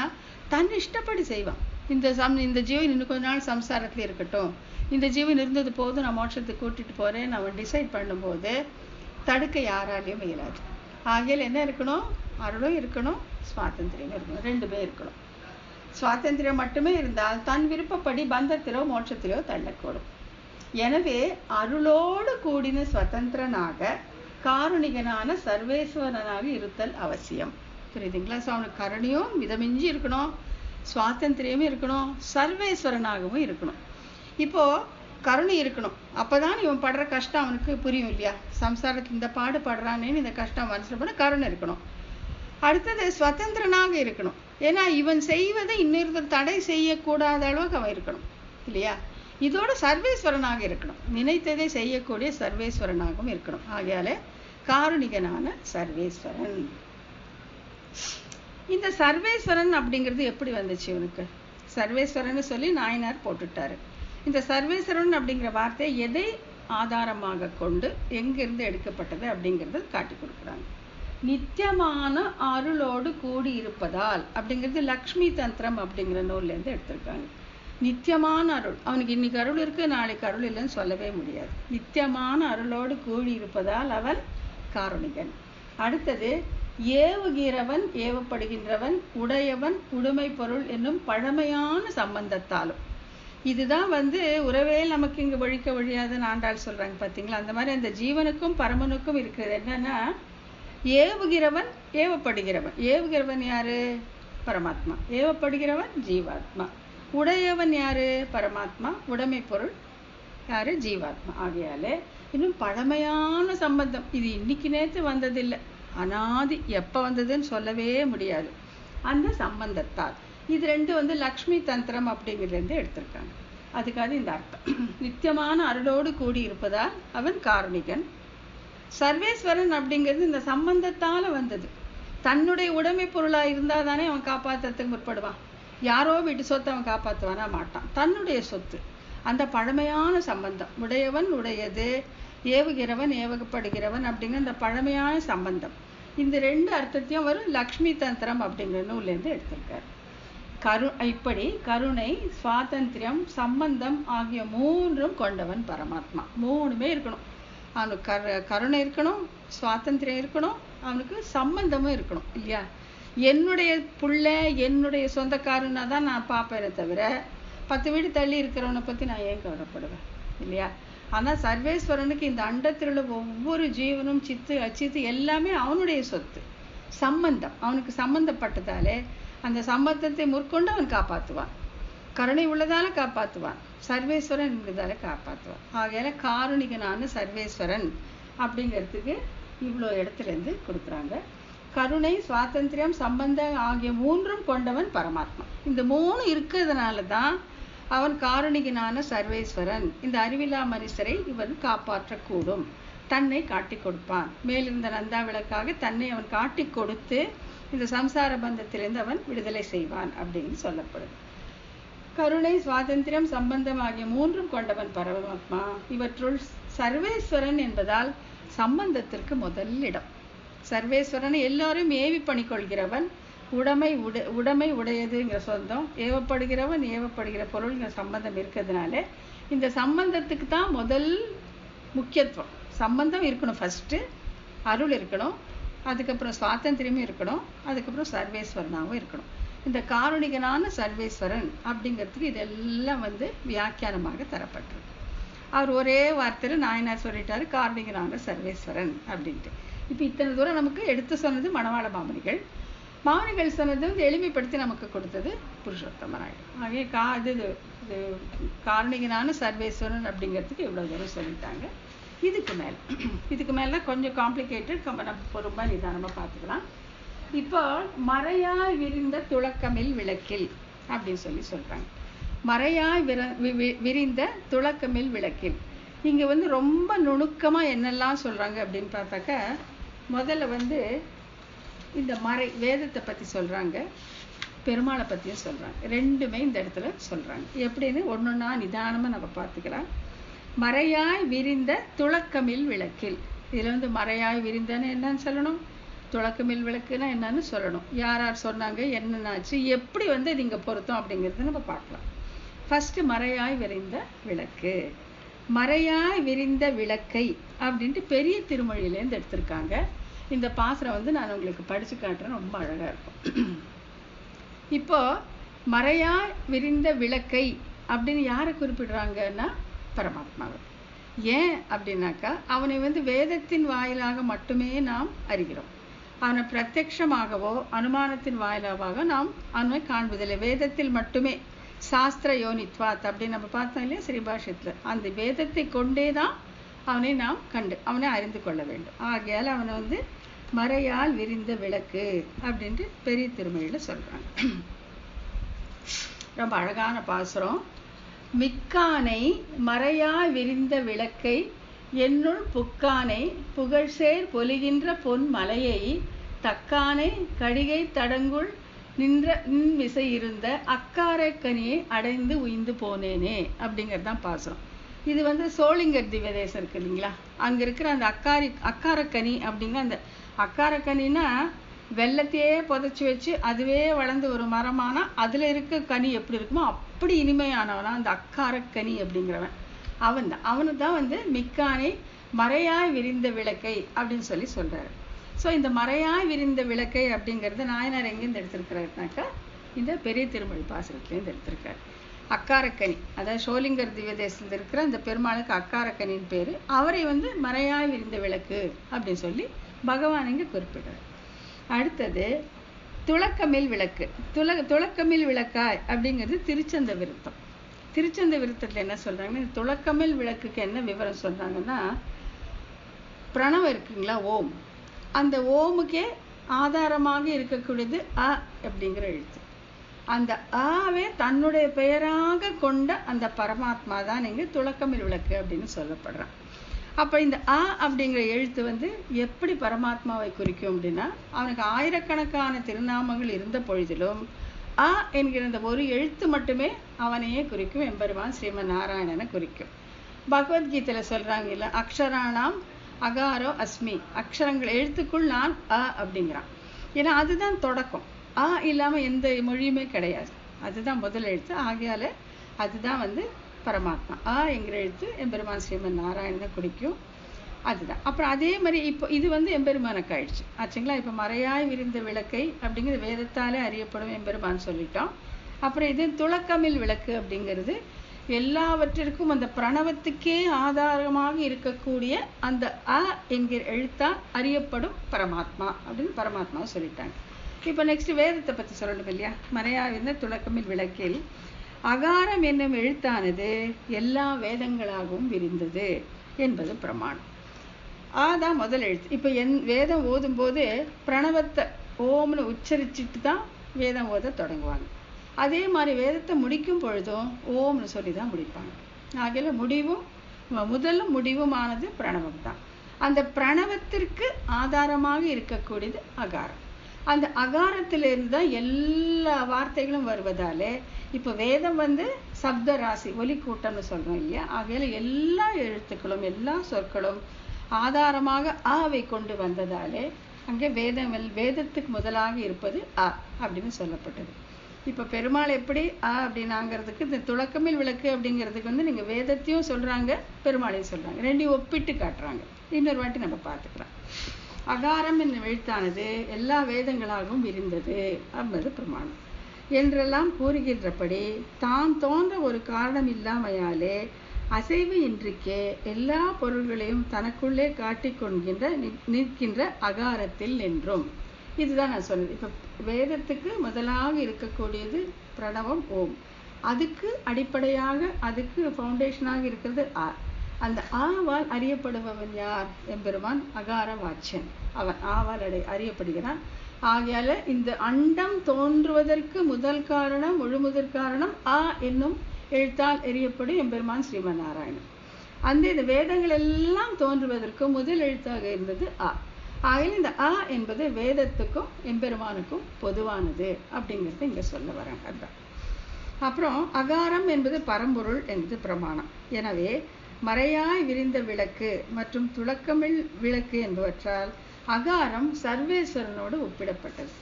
தன் இஷ்டப்படி செய்வான். இந்த ஜீவன் இன்னும் கொஞ்ச நாள் சம்சாரத்துல இருக்கட்டும், இந்த ஜீவன் இருந்தது போதும், நான் மோட்சத்துக்கு கூட்டிட்டு போறேன்னு அவன் டிசைட் பண்ணும்போது தடுக்க யாராலையும் இயலாது. ஆகையில் என்ன இருக்கணும்? அருளும் இருக்கணும், சுவாதந்திரம் இருக்கணும், ரெண்டுமே இருக்கணும். சுவாதந்திரம் மட்டுமே இருந்தால் தன் விருப்பப்படி பந்தத்திலோ மோட்சத்திலோ தள்ளக்கூடும். எனவே அருளோடு கூடின சுதந்திரனாக காரணிகனான சர்வேஸ்வரனாக இருத்தல் அவசியம். புரியுதுங்களா? ஸோ அவனுக்கு கருணையும் மிதமிஞ்சி இருக்கணும், சுவாதந்திரியமும் இருக்கணும், சர்வேஸ்வரனாகவும் இருக்கணும். இப்போ கருணை இருக்கணும், அப்பதான் இவன் படுற கஷ்டம் அவனுக்கு புரியும் இல்லையா? சம்சாரத்தில் இந்த பாடு படுறானேன்னு இந்த கஷ்டம் மனசுல கருணை இருக்கணும். அடுத்தது சுதந்திரனாக இருக்கணும், ஏன்னா இவன் செய்வதை இன்னொருத்தர் தடை செய்யக்கூடாத அளவுக்கு அவன் இருக்கணும் இல்லையா? இதோட சர்வேஸ்வரனாக இருக்கணும், நினைத்ததை செய்யக்கூடிய சர்வேஸ்வரனாகவும் இருக்கணும். ஆகையால காரணிகனான சர்வேஸ்வரன். இந்த சர்வேஸ்வரன் அப்படிங்கிறது எப்படி வந்துச்சு இவனுக்கு? சர்வேஸ்வரன் சொல்லி நாயனார் போட்டுட்டாரு. இந்த சர்வேஸ்வரன் அப்படிங்கிற வார்த்தை எதை ஆதாரமாக கொண்டு எங்கிருந்து எடுக்கப்பட்டது அப்படிங்கிறத காட்டி கொடுக்குறாங்க. நித்தியமான அருளோடு கூடி இருப்பதால் அப்படிங்கிறது லக்ஷ்மி தந்திரம் அப்படிங்கிற நூல்ல இருந்து எடுத்திருக்காங்க. நித்தியமான அருள், அவனுக்கு இன்னைக்கு அருள் இருக்கு, நாளைக்கு அருள் இல்லைன்னு சொல்லவே முடியாது. நித்தியமான அருளோடு கூடி இருப்பதால் அவன் காரணிகன். அடுத்தது ஏவுகிறவன், ஏவப்படுகின்றவன், உடையவன், உடைமை பொருள் என்னும் பழமையான சம்பந்தத்தாலும். இதுதான் உறவே நமக்கு இங்கு ஒழிக்க ஒழியாதுன்னு ஆண்டாள் சொல்றாங்க பார்த்தீங்களா? அந்த மாதிரி அந்த ஜீவனுக்கும் பரமனுக்கும் இருக்கிறது என்னன்னா, ஏவுகிறவன், ஏவப்படுகிறவன். ஏவுகிறவன் யாரு? பரமாத்மா. ஏவப்படுகிறவன் ஜீவாத்மா. உடையவன் யாரு? பரமாத்மா. உடைமை பொருள் யாரு? ஜீவாத்மா. ஆகையாலே இன்னும் பழமையான சம்பந்தம், இது இன்னைக்கு நேற்று வந்ததில்லை, அனாதி, எப்ப வந்ததுன்னு சொல்லவே முடியாது. அந்த சம்பந்தத்தால் இது ரெண்டு லக்ஷ்மி தந்திரம் அப்படிங்கிறது எடுத்திருக்காங்க. அதுக்காக இந்த அர்த்தம். நித்தியமான அருளோடு கூடி இருப்பதால் அவன் காரணிகன். சர்வேஸ்வரன் அப்படிங்கிறது இந்த சம்பந்தத்தால வந்தது. தன்னுடைய உடைமை பொருளா இருந்தா தானே அவன் காப்பாற்றுறதுக்கு முற்படுவான். யாரோ வீட்டு சொத்தை அவன் காப்பாற்றுவானா? மாட்டான். தன்னுடைய சொத்து, அந்த பழமையான சம்பந்தம், உடையவன், உடையது, ஏவுகிறவன், ஏவகப்படுகிறவன் அப்படிங்கிற அந்த பழமையான சம்பந்தம். இந்த ரெண்டு அர்த்தத்தையும் ஒரு லக்ஷ்மி தந்திரம் அப்படிங்கிற நூல்லேருந்து எடுத்திருக்காரு. இப்படி கருணை, சுவாதந்திரம், சம்பந்தம் ஆகிய மூன்றும் கொண்டவன் பரமாத்மா. மூணுமே இருக்கணும். அவனுக்கு கருணை இருக்கணும், சுவாதந்திரம் இருக்கணும், அவனுக்கு சம்பந்தமும் இருக்கணும் இல்லையா? என்னுடைய புள்ள என்னுடைய சொந்தக்காரன்னா தான் நான் பார்ப்பேனே தவிர 10 வீடு தள்ளி இருக்கிறவனை பற்றி நான் ஏன் கவலைப்படுவேன் இல்லையா? ஆனால் சர்வேஸ்வரனுக்கு இந்த அண்டத்தில் உள்ள ஒவ்வொரு ஜீவனும் சித்து அச்சித்து எல்லாமே அவனுடைய சொத்து. சம்பந்தம் அவனுக்கு சம்பந்தப்பட்டதாலே அந்த சம்பந்தத்தை முற்கொண்டு அவன் காப்பாற்றுவான். கருணை உள்ளதால காப்பாற்றுவான், சர்வேஸ்வரன் என்பதால காப்பாற்றுவான். ஆகையால காருணிகனான சர்வேஸ்வரன் அப்படிங்கிறதுக்கு இவ்வளோ இடத்துலேருந்து கொடுக்குறாங்க. கருணை, சுவாதந்திரம், சம்பந்தம் ஆகிய மூன்றும் கொண்டவன் பரமாத்மா. இந்த மூணு இருக்கிறதுனால தான் அவன் காருணிகனான சர்வேஸ்வரன். இந்த அறிவில்லா மனுஷரை இவன் காப்பாற்றக்கூடும், தன்னை காட்டி கொடுப்பான். மேலிருந்த நந்தா விளக்காக தன்னை அவன் காட்டி கொடுத்து இந்த சம்சார பந்தத்திலிருந்து அவன் விடுதலை செய்வான் அப்படின்னு சொல்லப்படுது. கருணை, சுவாதந்திரம், சம்பந்தம் ஆகிய மூன்றும் கொண்டவன் பரமாத்மா. இவற்றுள் சர்வேஸ்வரன் என்பதால் சம்பந்தத்திற்கு முதல் இடம். சர்வேஸ்வரனை எல்லாரும் ஏவி பண்ணிக்கொள்கிறவன், உடைமை உடையதுங்கிற சொந்தம், ஏவப்படுகிறவன் ஏவப்படுகிற பொருள்ங்கிற சம்பந்தம் இருக்கிறதுனால இந்த சம்பந்தத்துக்கு தான் முதல் முக்கியத்துவம். சம்பந்தம் இருக்கணும், ஃபஸ்ட்டு அருள் இருக்கணும், அதுக்கப்புறம் சுவாதந்திரமும் இருக்கணும், அதுக்கப்புறம் சர்வேஸ்வரனாகவும் இருக்கணும். இந்த காருணிகனான சர்வேஸ்வரன் அப்படிங்கிறதுக்கு இதெல்லாம் வியாக்கியானமாக தரப்பட்டிருக்கு. அவர் ஒரே வார்த்தையில் நாயனார் சொல்லிட்டாரு, காருணிகனான சர்வேஸ்வரன் அப்படின்ட்டு. இப்போ இத்தனை தூரம் நமக்கு எடுத்து சொன்னது மணவாள மாமனிகள். மாமனிகள் சொன்னது எளிமைப்படுத்தி நமக்கு கொடுத்தது புருஷோத்தம நாயுடு. ஆகவே இது காருணிகனான சர்வேஸ்வரன் அப்படிங்கிறதுக்கு இவ்வளோ தூரம் சொல்லிட்டாங்க. இதுக்கு மேலே கொஞ்சம் காம்ப்ளிகேட்டட், நம்ம ரொம்ப நிதானமாக பார்த்துக்கலாம். இப்போ மறையாய் விரிந்த துளக்கமில் விளக்கில் அப்படின்னு சொல்கிறாங்க. மறையாய் விரிந்த துளக்கமில் விளக்கில் இங்கே ரொம்ப நுணுக்கமாக என்னெல்லாம் சொல்கிறாங்க அப்படின்னு பார்த்தாக்கா, முதல்ல இந்த மறை வேதத்தை பற்றி சொல்கிறாங்க, பெருமாளை பற்றியும் சொல்கிறாங்க. ரெண்டுமே இந்த இடத்துல சொல்கிறாங்க. எப்படின்னு ஒன்றொன்னா நிதானமாக நம்ம பார்த்துக்கலாம். மறையாய் விரிந்த துளக்கமில் விளக்கில், இதில் மறையாய் விரிந்தன்னு என்னன்னு சொல்லணும், துளக்கமில் விளக்குன்னா என்னன்னு சொல்லணும், யார் யார் சொன்னாங்க, என்னென்னாச்சு, எப்படி நீங்கள் பொருத்தம் அப்படிங்கிறத நம்ம பார்க்கலாம். ஃபஸ்ட்டு மறையாய் விரிந்த விளக்கு. மறையாய் விரிந்த விளக்கை அப்படின்ட்டு பெரிய திருமொழியிலேருந்து எடுத்திருக்காங்க. இந்த பாசுரம் நான் உங்களுக்கு படித்து காட்டுறேன், ரொம்ப அழகாக இருக்கும். இப்போ மறையாய் விரிந்த விளக்கை அப்படின்னு யாரை குறிப்பிடுறாங்கன்னா பரமாத்மாவை. ஏன் அப்படின்னாக்கா, அவனை வேதத்தின் வாயிலாக மட்டுமே நாம் அறிகிறோம். அவனை பிரத்யக்ஷமாகவோ அனுமானத்தின் வாயிலாக நாம் அவனை காண்பதில்லை. வேதத்தில் மட்டுமே சாஸ்திர யோனித்வாத் அப்படின்னு நம்ம பார்த்தோம் இல்லையா ஸ்ரீபாஷ்யத்தில், அந்த வேதத்தை கொண்டே தான் அவனை நாம் அவனை அறிந்து கொள்ள வேண்டும். ஆகையால் அவனை மறையால் விரிந்த விளக்கு அப்படின்ட்டு பெரிய திருமொழியில் சொல்கிறாங்க. ரொம்ப அழகான பாசுரம். மிக்கானை மறையாய் விரிந்த விளக்கை என்னுள் புக்கானை புகழ்சேர் பொலிகின்ற பொன் மலையை தக்கானை கடிகை தடங்குள் நின்ற விசை இருந்த அக்காரக்கனியை அடைந்து உய்ந்து போனேனே அப்படிங்கிறது தான் பாசுரம். இது சோளிங்கர் திவ்ய தேசம் இருக்கு இல்லைங்களா, அங்கே இருக்கிற அந்த அக்காரக்கனி அப்படிங்கிற அந்த அக்காரக்கனின்னா வெள்ளத்தையே புதைச்சி வச்சு அதுவே வளர்ந்து ஒரு மரமானா அதில் இருக்க கனி எப்படி இருக்குமோ அப்படி இனிமையானவனா அந்த அக்காரக்கனி அப்படிங்கிறவன் அவனு தான் மிக்கானை மறையாய் விரிந்த விளக்கை அப்படின்னு சொல்கிறாரு. ஸோ இந்த மறையாய் விரிந்த விளக்கை அப்படிங்கிறது நாயனார் எங்கேருந்து எடுத்திருக்கிறாருனாக்கா இந்த பெரிய திருமொழி பாசுரத்துலேருந்து எடுத்திருக்காரு. அக்காரக்கனி, அதாவது சோளிங்கர் திவ்ய தேசத்தில் இருக்கிற அந்த பெருமாளுக்கு அக்காரக்கனின் பேர். அவரை மறையாய் விரிந்த விளக்கு அப்படின்னு சொல்லி பகவான் இங்கே குறிப்பிடுறார். அடுத்தது துளக்கமில் விளக்கு. துளக்கமில் விளக்காய் அப்படிங்கிறது திருச்சந்த விருத்தம். திருச்சந்த விருத்தத்தில் என்ன சொல்கிறாங்கன்னா, துளக்கமில் விளக்குக்கு என்ன விவரம் சொல்கிறாங்கன்னா, பிரணவம் இருக்குங்களா ஓம், அந்த ஓமுக்கே ஆதாரமாக இருக்கக்கூடியது அ அப்படிங்கிற எழுத்து. அந்த ஆவே தன்னுடைய பெயராக கொண்ட அந்த பரமாத்மா தான் இங்கே துளக்கமில் விளக்கு அப்படின்னு சொல்லப்படுறான். அப்போ இந்த அ அப்படிங்கிற எழுத்து எப்படி பரமாத்மாவை குறிக்கும் அப்படின்னா, அவனுக்கு ஆயிரக்கணக்கான திருநாமங்கள் இருந்த பொழுதிலும் அ என்கிற இந்த ஒரு எழுத்து மட்டுமே அவனையே குறிக்கும். எம்பெருமான் ஸ்ரீமன் நாராயணனை குறிக்கும். பகவத்கீதையில் சொல்கிறாங்க இல்லை, அக்ஷராணாம் அகாரோ அஸ்மி, அக்ஷரங்கள் எழுத்துக்குள் நான் அ அப்படிங்கிறான். ஏன்னா அதுதான் தொடக்கம். ஆ இல்லாமல் எந்த மொழியுமே கிடையாது. அதுதான் முதல் எழுத்து. ஆகையால அதுதான் வந்து பரமாத்மா. ஆ என்கிற எழுத்து எம்பெருமான் ஸ்ரீமன் நாராயணனை குறிக்கும். அதுதான். அப்புறம் அதே மாதிரி இப்போ இது வந்து எம்பெருமானுக்கு ஆயிடுச்சு ஆச்சுங்களா. இப்போ மறையாய் விரிந்த விளக்கை அப்படிங்கிறது வேதத்தாலே அறியப்படும் எம்பெருமான் சொல்லிட்டோம். அப்புறம் இது துளக்கமில் விளக்கு அப்படிங்கிறது எல்லாவற்றிற்கும் அந்த பிரணவத்துக்கே ஆதாரமாக இருக்கக்கூடிய அந்த அ என்கிற எழுத்தால் அறியப்படும் பரமாத்மா அப்படின்னு பரமாத்மாவை சொல்லிட்டாங்க. இப்போ நெக்ஸ்ட் வேதத்தை பற்றி சொல்லணும் இல்லையா. மறையாவிருந்த துளக்கமில் விளக்கில் அகாரம் என்னும் எழுத்தானது எல்லா வேதங்களாகவும் விரிந்தது என்பது பிரமாணம். ஆதான் முதல் எழுத்து. இப்போ வேதம் ஓதும் போது பிரணவத்தை ஓம்னு உச்சரிச்சுட்டு தான் வேதம் ஓத தொடங்குவாங்க. அதே மாதிரி வேதத்தை முடிக்கும் பொழுதும் ஓம்னு சொல்லி தான் முடிப்பாங்க. ஆகையில முதலும் முடிவுமானது பிரணவம் தான். அந்த பிரணவத்திற்கு ஆதாரமாக இருக்கக்கூடியது அகாரம். அந்த அகாரத்திலிருந்து தான் எல்லா வார்த்தைகளும் வருவதாலே இப்போ வேதம் வந்து சப்த ராசி ஒலி கூட்டம்னு சொல்றோம் இல்லையா. ஆகையில எல்லா எழுத்துக்களும் எல்லா சொற்களும் ஆதாரமாக ஆவை கொண்டு வந்ததாலே அங்கே வேதத்துக்கு முதலாக இருப்பது அ அப்படின்னு சொல்லப்பட்டது. இப்போ பெருமாள் எப்படி அ அப்படின்னாங்கிறதுக்கு இந்த துளக்கமில் விளக்கு அப்படிங்கிறதுக்கு வந்து நீங்கள் வேதத்தையும் சொல்கிறாங்க, பெருமாளையும் சொல்கிறாங்க, ரெண்டையும் ஒப்பிட்டு காட்டுறாங்க. இன்னொரு வாட்டி நம்ம பார்த்துக்கலாம். அகாரம் என்னும் எழுத்தானது எல்லா வேதங்களாகவும் விரிந்தது என்பது பிரமாணம் என்றெல்லாம் கூறுகின்றபடி தான் தோன்ற ஒரு காரணம் இல்லாமையாலே அசைவு இன்றிக்கே எல்லா பொருள்களையும் தனக்குள்ளே காட்டிக்கொள்கின்ற நிற்கின்ற அகாரத்தில் நின்றும். இதுதான் நான் சொன்னது. இப்போ வேதத்துக்கு முதலாக இருக்கக்கூடியது பிரணவம் ஓம். அதுக்கு அடிப்படையாக அதுக்கு ஃபவுண்டேஷனாக இருக்கிறது ஆ. அந்த ஆவால் அறியப்படுபவன் யார்? எம்பெருமான் அகார வாச்சன். அவன் ஆவால் அறியப்படுகிறான். ஆகையால இந்த அண்டம் தோன்றுவதற்கு முதல் காரணம் முழுமுதற் காரணம் ஆ என்னும் எழுத்தால் எரியப்படும் எம்பெருமான் ஸ்ரீமன் நாராயணன். அந்த இந்த வேதங்கள் எல்லாம் தோன்றுவதற்கு முதல் எழுத்தாக இருந்தது ஆ. ஆகையில் இந்த அ என்பது வேதத்துக்கும் எம்பெருமானுக்கும் பொதுவானது அப்படிங்கிறது இங்க சொல்ல வராங்க. அதுதான். அப்புறம் அகாரம் என்பது பரம்பொருள் என்பது பிரமாணம். எனவே மறையாய் விரிந்த விளக்கு மற்றும் துளக்கமில் விளக்கு என்பவற்றால் அகாரம் சர்வேஸ்வரனோடு ஒப்பிடப்பட்டது.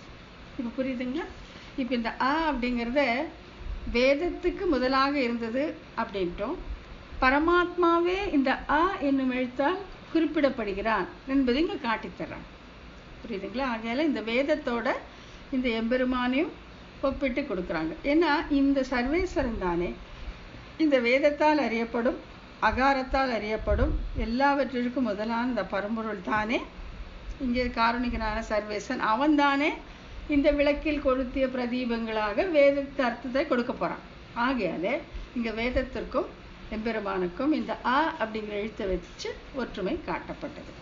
இப்போ புரியுதுங்களா? இப்போ இந்த அ அப்படிங்கிறத வேதத்துக்கு முதலாக இருந்தது அப்படின்ட்டும் பரமாத்மாவே இந்த அ என்னும் எழுத்தால் குறிப்பிடப்படுகிறான் என்பதை இங்கே காட்டித்தர்றான். புரியுதுங்களா? ஆகையால இந்த வேதத்தோட இந்த எம்பெருமானையும் ஒப்பிட்டு கொடுக்குறாங்க. ஏன்னா இந்த சர்வேஸ்வரன் தானே இந்த வேதத்தால் அறியப்படும் அகாரத்தால் அறியப்படும் எல்லாவற்றிற்கும் முதலான இந்த பரம்பொருள் தானே இங்கே காரணிகனான சர்வேசன். அவன் தானே இந்த விளக்கில் கொளுத்திய பிரதீபங்களாக வேதத்து அர்த்தத்தை கொடுக்க போறான். ஆகையால இங்க வேதத்திற்கும் எம்பெருமானுக்கும் இந்த அ அப்படிங்கிற எழுத்தை வச்சு ஒற்றுமை காட்டப்பட்டது.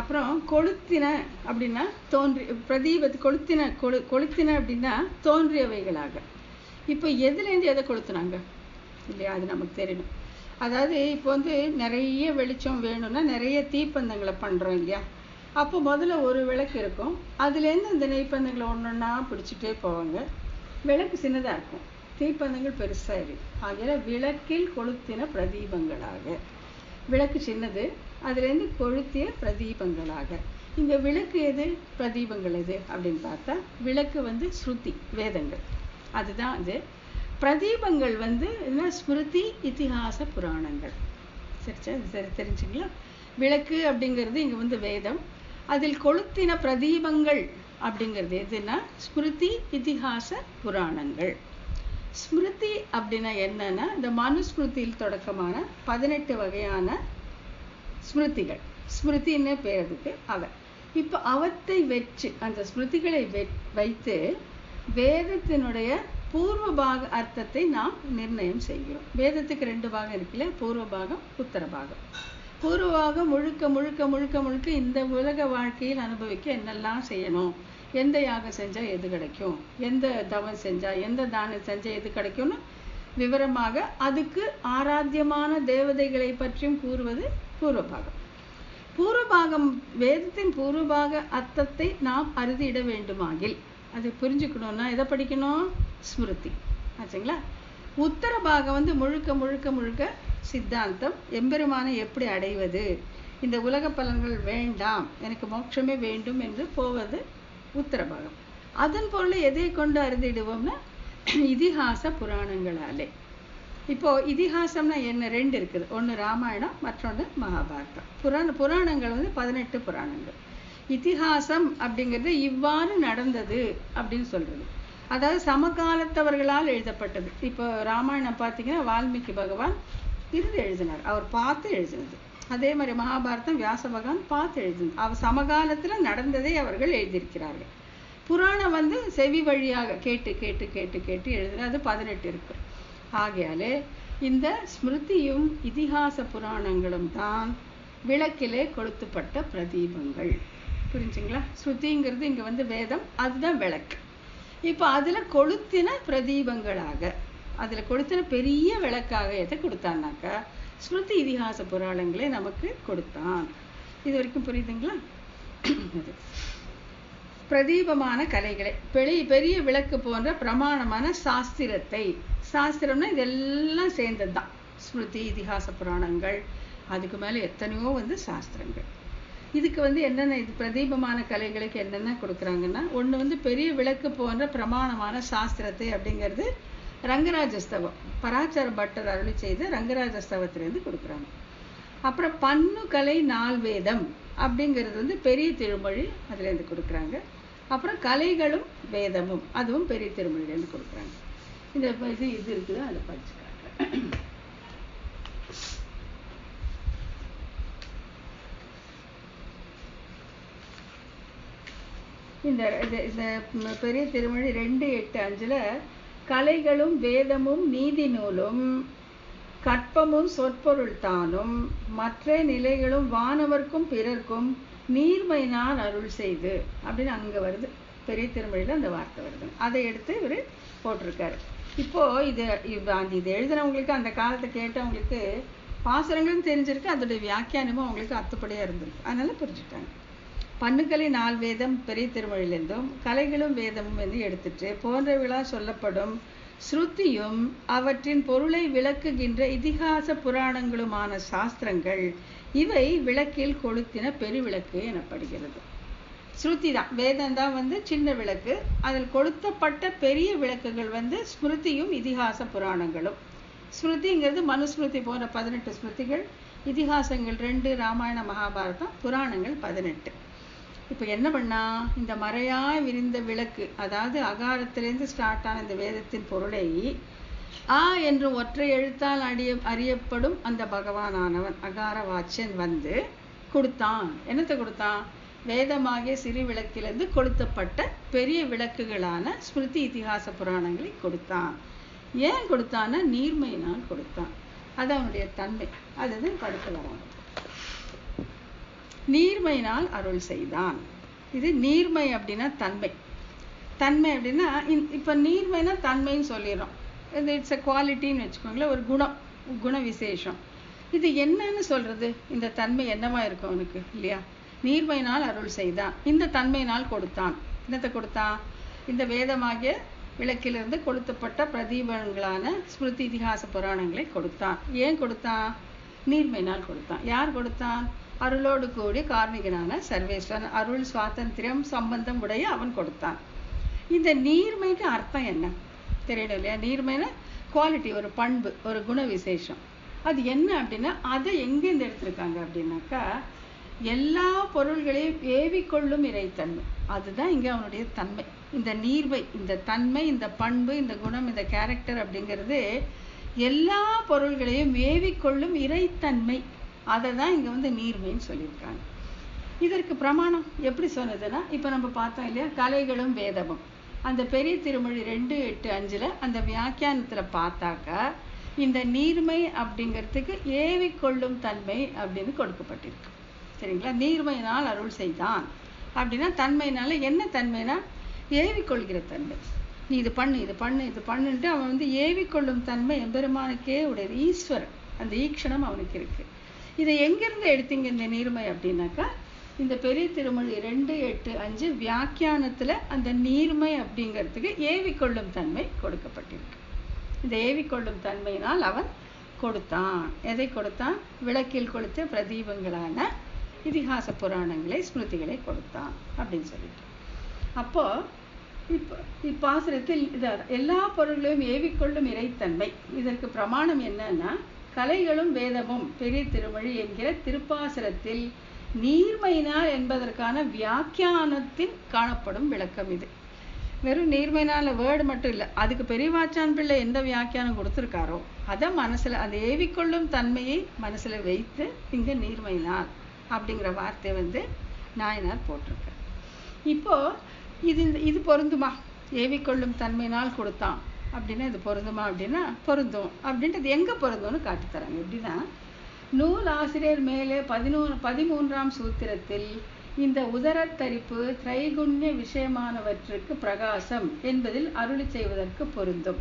அப்புறம் கொளுத்தின அப்படின்னா தோன்றி பிரதீபத்து கொளுத்தின அப்படின்னா தோன்றியவைகளாக. இப்போ எதுலேருந்து எதை கொளுத்துனாங்க இல்லையா? அது நமக்கு தெரியணும். அதாவது இப்போ வந்து நிறைய வெளிச்சம் வேணும்னா நிறைய தீப்பந்தங்களை பண்ணுறோம் இல்லையா. அப்போ முதல்ல ஒரு விளக்கு இருக்கும், அதுலேருந்து அந்த நெய்ப்பந்தங்களை ஒன்றொன்னா பிடிச்சிட்டே போவாங்க. விளக்கு சின்னதாக இருக்கும், தீப்பந்தங்கள் பெருசாக இருக்கு. ஆகையால விளக்கில் கொளுத்தின பிரதீபங்களாக. விளக்கு சின்னது, அதுலேருந்து கொளுத்திய பிரதீபங்களாக. இங்கே விளக்கு எது, பிரதீபங்கள் எது அப்படின்னு பார்த்தா விளக்கு வந்து ஸ்ருதி வேதங்கள், அதுதான் அது. பிரதீபங்கள் வந்து என்ன, ஸ்மிருதி இதிகாச புராணங்கள். சரி தெரிஞ்சுங்களா? விளக்கு அப்படிங்கிறது இங்கே வந்து வேதம், அதில் கொளுத்தின பிரதீபங்கள் அப்படிங்கிறது எதுன்னா ஸ்மிருதி இதிகாச புராணங்கள். ஸ்மிருதி அப்படின்னா என்னன்னா இந்த மனுஸ்மிருதியில் தொடக்கமான 18 வகையான ஸ்மிருதிகள், ஸ்மிருதின்னு பேர் அதுக்கு. இப்போ அவத்தை வச்சு அந்த ஸ்மிருதிகளை வைத்து வேதத்தினுடைய பூர்வ பாக அர்த்தத்தை நாம் நிர்ணயம் செய்கிறோம். வேதத்துக்கு 2 பாகம் இருக்குல்ல, பூர்வ பாகம் உத்தர பாகம். பூர்வ பாகம் முழுக்க முழுக்க முழுக்க முழுக்க இந்த உலக வாழ்க்கையில் அனுபவிக்க என்னெல்லாம் செய்யணும், எந்த யாகம் செஞ்சா எது கிடைக்கும், எந்த தவம் செஞ்சா எந்த தானம் செஞ்சா எது கிடைக்கும்னு விவரமாக அதுக்கு ஆராத்தியமான தேவதைகளை பற்றியும் கூறுவது பூர்வபாகம். பூர்வபாகம் வேதத்தின் பூர்வபாக அர்த்தத்தை நாம் அறுதியிட வேண்டுமாகில் அதை புரிஞ்சுக்கணும்னா எதை படிக்கணும், ஸ்மிருதி ஆச்சுங்களா. உத்தர பாகம் வந்து முழுக்க முழுக்க முழுக்க சித்தாந்தம் எம்பெருமானை எப்படி அடைவது, இந்த உலக பலன்கள் வேண்டாம், எனக்கு மோட்சமே வேண்டும் என்று போவது உத்தரபாகம். அதன் பொருளை எதை கொண்டு அறிந்திடுவோம்னா இதிகாச புராணங்களாலே. இப்போ இதிகாசம்னா என்ன, ரெண்டு இருக்குது, ஒன்று ராமாயணம், மற்றொன்று மகாபாரதம். புராணங்கள் 18 புராணங்கள். இதிகாசம் அப்படிங்கிறது இவ்வாறு நடந்தது அப்படின்னு சொல்றது, அதாவது சமகாலத்தவர்களால் எழுதப்பட்டது. இப்போ ராமாயணம் பார்த்தீங்கன்னா வால்மீகி பகவான் இருந்து எழுதினார், அவர் பார்த்து எழுதினது. அதே மாதிரி மகாபாரதம் வியாச பகவான் பார்த்து எழுதினது, அவர் சமகாலத்தில் நடந்ததை அவர்கள் எழுதியிருக்கிறார்கள். புராணம் செவி வழியாக கேட்டு கேட்டு கேட்டு கேட்டு எழுதுறது, அது 18 இருக்கு. ஆகையாலே இந்த ஸ்மிருதியும் இதிகாச புராணங்களும் தான் விளக்கிலே கொளுத்தப்பட்ட பிரதீபங்கள். புரிஞ்சுங்களா? ஸ்ருதிங்கிறது இங்க வேதம், அதுதான் விளக்கு. இப்போ அதுல கொளுத்தின பிரதீபங்களாக, அதுல கொளுத்தின பெரிய விளக்காக எதை கொடுத்தான்னாக்கா ஸ்மிருதி இதிகாச புராணங்களே நமக்கு கொடுத்தான். இது வரைக்கும் புரியுதுங்களா? பிரதீபமான கலைகளை, பெரிய விளக்கு போன்ற பிரமாணமான சாஸ்திரத்தை, சாஸ்திரம்னா இதெல்லாம் சேர்ந்தது தான் ஸ்மிருதி இதிகாச புராணங்கள், அதுக்கு மேலே எத்தனையோ சாஸ்திரங்கள். இதுக்கு என்னென்ன, இது பிரதீபமான கலைகளுக்கு என்னென்ன கொடுக்குறாங்கன்னா, ஒன்று பெரிய விளக்கு போன்ற பிரமாணமான சாஸ்திரத்தை அப்படிங்கிறது ரங்கராஜஸ்தவம், பராச்சர பட்டர் அருளி செய்த ரங்கராஜஸ்தவத்திலேருந்து கொடுக்குறாங்க. அப்புறம் பன்னு கலை நால்வேதம் அப்படிங்கிறது பெரிய திருமொழி, அதுலேருந்து கொடுக்குறாங்க. அப்புறம் கலைகளும் வேதமும், அதுவும் பெரிய திருமொழியிலேருந்து கொடுக்குறாங்க. இந்த இது இருக்குது, அதை படிச்சுக்கிறாங்க. இந்த பெரிய திருமொழி 2:8-5 கலைகளும் வேதமும் நீதி நூலும் கற்பமும் சொற்பொருள் தானும் மற்ற நிலைகளும் வானவர்க்கும் பிறர்க்கும் நீர்மையினால் அருள் செய்து அப்படின்னு அங்க வருது. பெரிய திருமொழியில அந்த வார்த்தை வருது, அதை எடுத்து இவர் போட்டிருக்காரு. இப்போ இது எழுதுனவங்களுக்கு, அந்த காலத்தை கேட்டவங்களுக்கு பாசுரங்களும் தெரிஞ்சிருக்கு, அதோடைய வியாக்கியானமும் அவங்களுக்கு அத்துப்படியா இருந்திருக்கு, அதனால புரிஞ்சுட்டாங்க. பன்னுக்கலை 4 வேதம் பெரிய திருமொழியிலிருந்தும் கலைகளும் வேதமும் என்று எடுத்துட்டு போன்றவர்களா சொல்லப்படும் ஸ்ருதியும் அவற்றின் பொருளை விளக்குகின்ற இதிகாச புராணங்களுமான சாஸ்திரங்கள் இவை விளக்கில் கொளுத்தின பெருவிளக்கு எனப்படுகிறது. ஸ்ருதி தான், வேதம் தான் சின்ன விளக்கு, அதில் கொளுத்தப்பட்ட பெரிய விளக்குகள் ஸ்மிருதியும் இதிகாச புராணங்களும். ஸ்மிருதிங்கிறது மனுஸ்மிருதி போன்ற 18 ஸ்மிருதிகள், இதிகாசங்கள் 2 ராமாயண மகாபாரதம், புராணங்கள் 18. இப்போ என்ன பண்ணா, இந்த மறையாய் விரிந்த விளக்கு, அதாவது அகாரத்திலிருந்து ஸ்டார்ட் ஆன இந்த வேதத்தின் பொருளை ஆ என்று ஒற்றை எழுத்தால் அறியப்படும் அந்த பகவானானவன் அகார வாச்சன் கொடுத்தான். என்னத்தை கொடுத்தான்? வேதமாகிய சிறு விளக்கிலிருந்து கொளுத்தப்பட்ட பெரிய விளக்குகளான ஸ்மிருதி இதிகாச புராணங்களை கொடுத்தான். ஏன் கொடுத்தான்னா நீர்மையினால் கொடுத்தான், அது அவனுடைய தன்மை. அதுதான் படுத்து வராங்க. நீர்மையினால் அருள் செய்தான். இது நீர்மை அப்படின்னா தன்மை. தன்மை அப்படின்னா இப்ப நீர்மைனா தன்மைன்னு சொல்லிடுறோம், இட்ஸ் அ குவாலிட்டின்னு வச்சுக்கோங்களேன், ஒரு குண விசேஷம். இது என்னன்னு சொல்றது? இந்த தன்மை என்னவா இருக்கும் அவனுக்கு இல்லையா? நீர்மையினால் அருள் செய்தான், இந்த தன்மையினால் கொடுத்தான். என்னத்தை கொடுத்தான்? இந்த வேதமாகிய விளக்கிலிருந்து கொளுத்தப்பட்ட பிரதீபங்களான ஸ்மிருதி இதிகாச புராணங்களை கொடுத்தான். ஏன் கொடுத்தான்? நீர்மையினால் கொடுத்தான். யார் கொடுத்தான்? அருளோடு கூடிய கார்மிகனான சர்வேஸ்வரன், அருள் சுவாதந்திரம் சம்பந்தம் உடைய அவன் கொடுத்தான். இந்த நீர்மைக்கு அர்த்தம் என்ன தெரியல இல்லையா? நீர்மைனா குவாலிட்டி, ஒரு பண்பு, ஒரு குண விசேஷம். அது என்ன அப்படின்னா, அதை எங்கேருந்து எடுத்திருக்காங்க அப்படின்னாக்கா, எல்லா பொருள்களையும் ஏவிக்கொள்ளும் இறைத்தன்மை, அதுதான் இங்க அவனுடைய தன்மை. இந்த நீர்மை, இந்த தன்மை, இந்த பண்பு, இந்த குணம், இந்த கேரக்டர் அப்படிங்கிறது எல்லா பொருள்களையும் ஏவிக்கொள்ளும் இறைத்தன்மை, அதை தான் இங்க நீர்மைன்னு சொல்லியிருக்காங்க. இதற்கு பிரமாணம் எப்படி சொன்னதுன்னா, இப்ப நம்ம பார்த்தோம் இல்லையா, கலைகளும் வேதமும், அந்த பெரிய திருமொழி 2:8-5 அந்த வியாக்கியானத்துல பார்த்தாக்கா இந்த நீர்மை அப்படிங்கிறதுக்கு ஏவிக்கொள்ளும் தன்மை அப்படின்னு கொடுக்கப்பட்டிருக்கு. சரிங்களா? நீர்மையினால் அருள் செய்தான் அப்படின்னா தன்மையினால என்ன தன்மைனா ஏவிக்கொள்கிற தன்மை. நீ இது பண்ணு, இது பண்ணு, இது பண்ணுன்ட்டு அவன் ஏவிக்கொள்ளும் தன்மை எம்பெருமானுக்கே உடையது. ஈஸ்வரன், அந்த ஈக்ஷணம் அவனுக்கு இருக்கு. இதை எங்கிருந்து எடுத்தீங்க இந்த நீர்மை அப்படின்னாக்கா, இந்த பெரிய திருமொழி 2:8-5 வியாக்கியானத்துல அந்த நீர்மை அப்படிங்கிறதுக்கு ஏவிக்கொள்ளும் தன்மை கொடுக்கப்பட்டிருக்கு. இந்த ஏவிக்கொள்ளும் தன்மையினால் அவன் கொடுத்தான். எதை கொடுத்தான்? விளக்கில் கொடுத்த பிரதீபங்களான இதிகாச புராணங்களை, ஸ்மிருதிகளை கொடுத்தான் அப்படின்னு சொல்லிட்டு. அப்போ இப்போ இப்பாசுரத்தில் எல்லா பொருள்களையும் ஏவிக்கொள்ளும் இறைத்தன்மை, இதற்கு பிரமாணம் என்னன்னா கலைகளும் வேதமும் பெரிய திருமொழி என்கிற திருப்பாசுரத்தில் நீர்மையினால் என்பதற்கான வியாக்கியானத்தின் காணப்படும் விளக்கம் இது. வெறும் நீர்மையினால வேர்டு மட்டும் இல்லை, அதுக்கு பெரியவாச்சான் பிள்ளை எந்த வியாக்கியானம் கொடுத்துருக்காரோ அதை மனசுல, அந்த ஏவிக்கொள்ளும் தன்மையை மனசுல வைத்து இங்க நீர்மையினால் அப்படிங்கிற வார்த்தை நாயனார் போட்டிருக்கார். இப்போ இது பொருந்துமா? ஏவிக்கொள்ளும் தன்மையினால் கொடுத்தான் அப்படின்னா இது பொருந்துமா அப்படின்னா பொருந்தும். அப்படின்றது எங்க பொருந்தும்னு காட்டித்தராங்க. எப்படின்னா நூல் ஆசிரியர் மேலே 13ஆம் சூத்திரத்தில் இந்த உதரத்தரிப்பு திரைகுண்ய விஷயமானவற்றுக்கு பிரகாசம் என்பதில் அருளி செய்வதற்கு பொருந்தும்.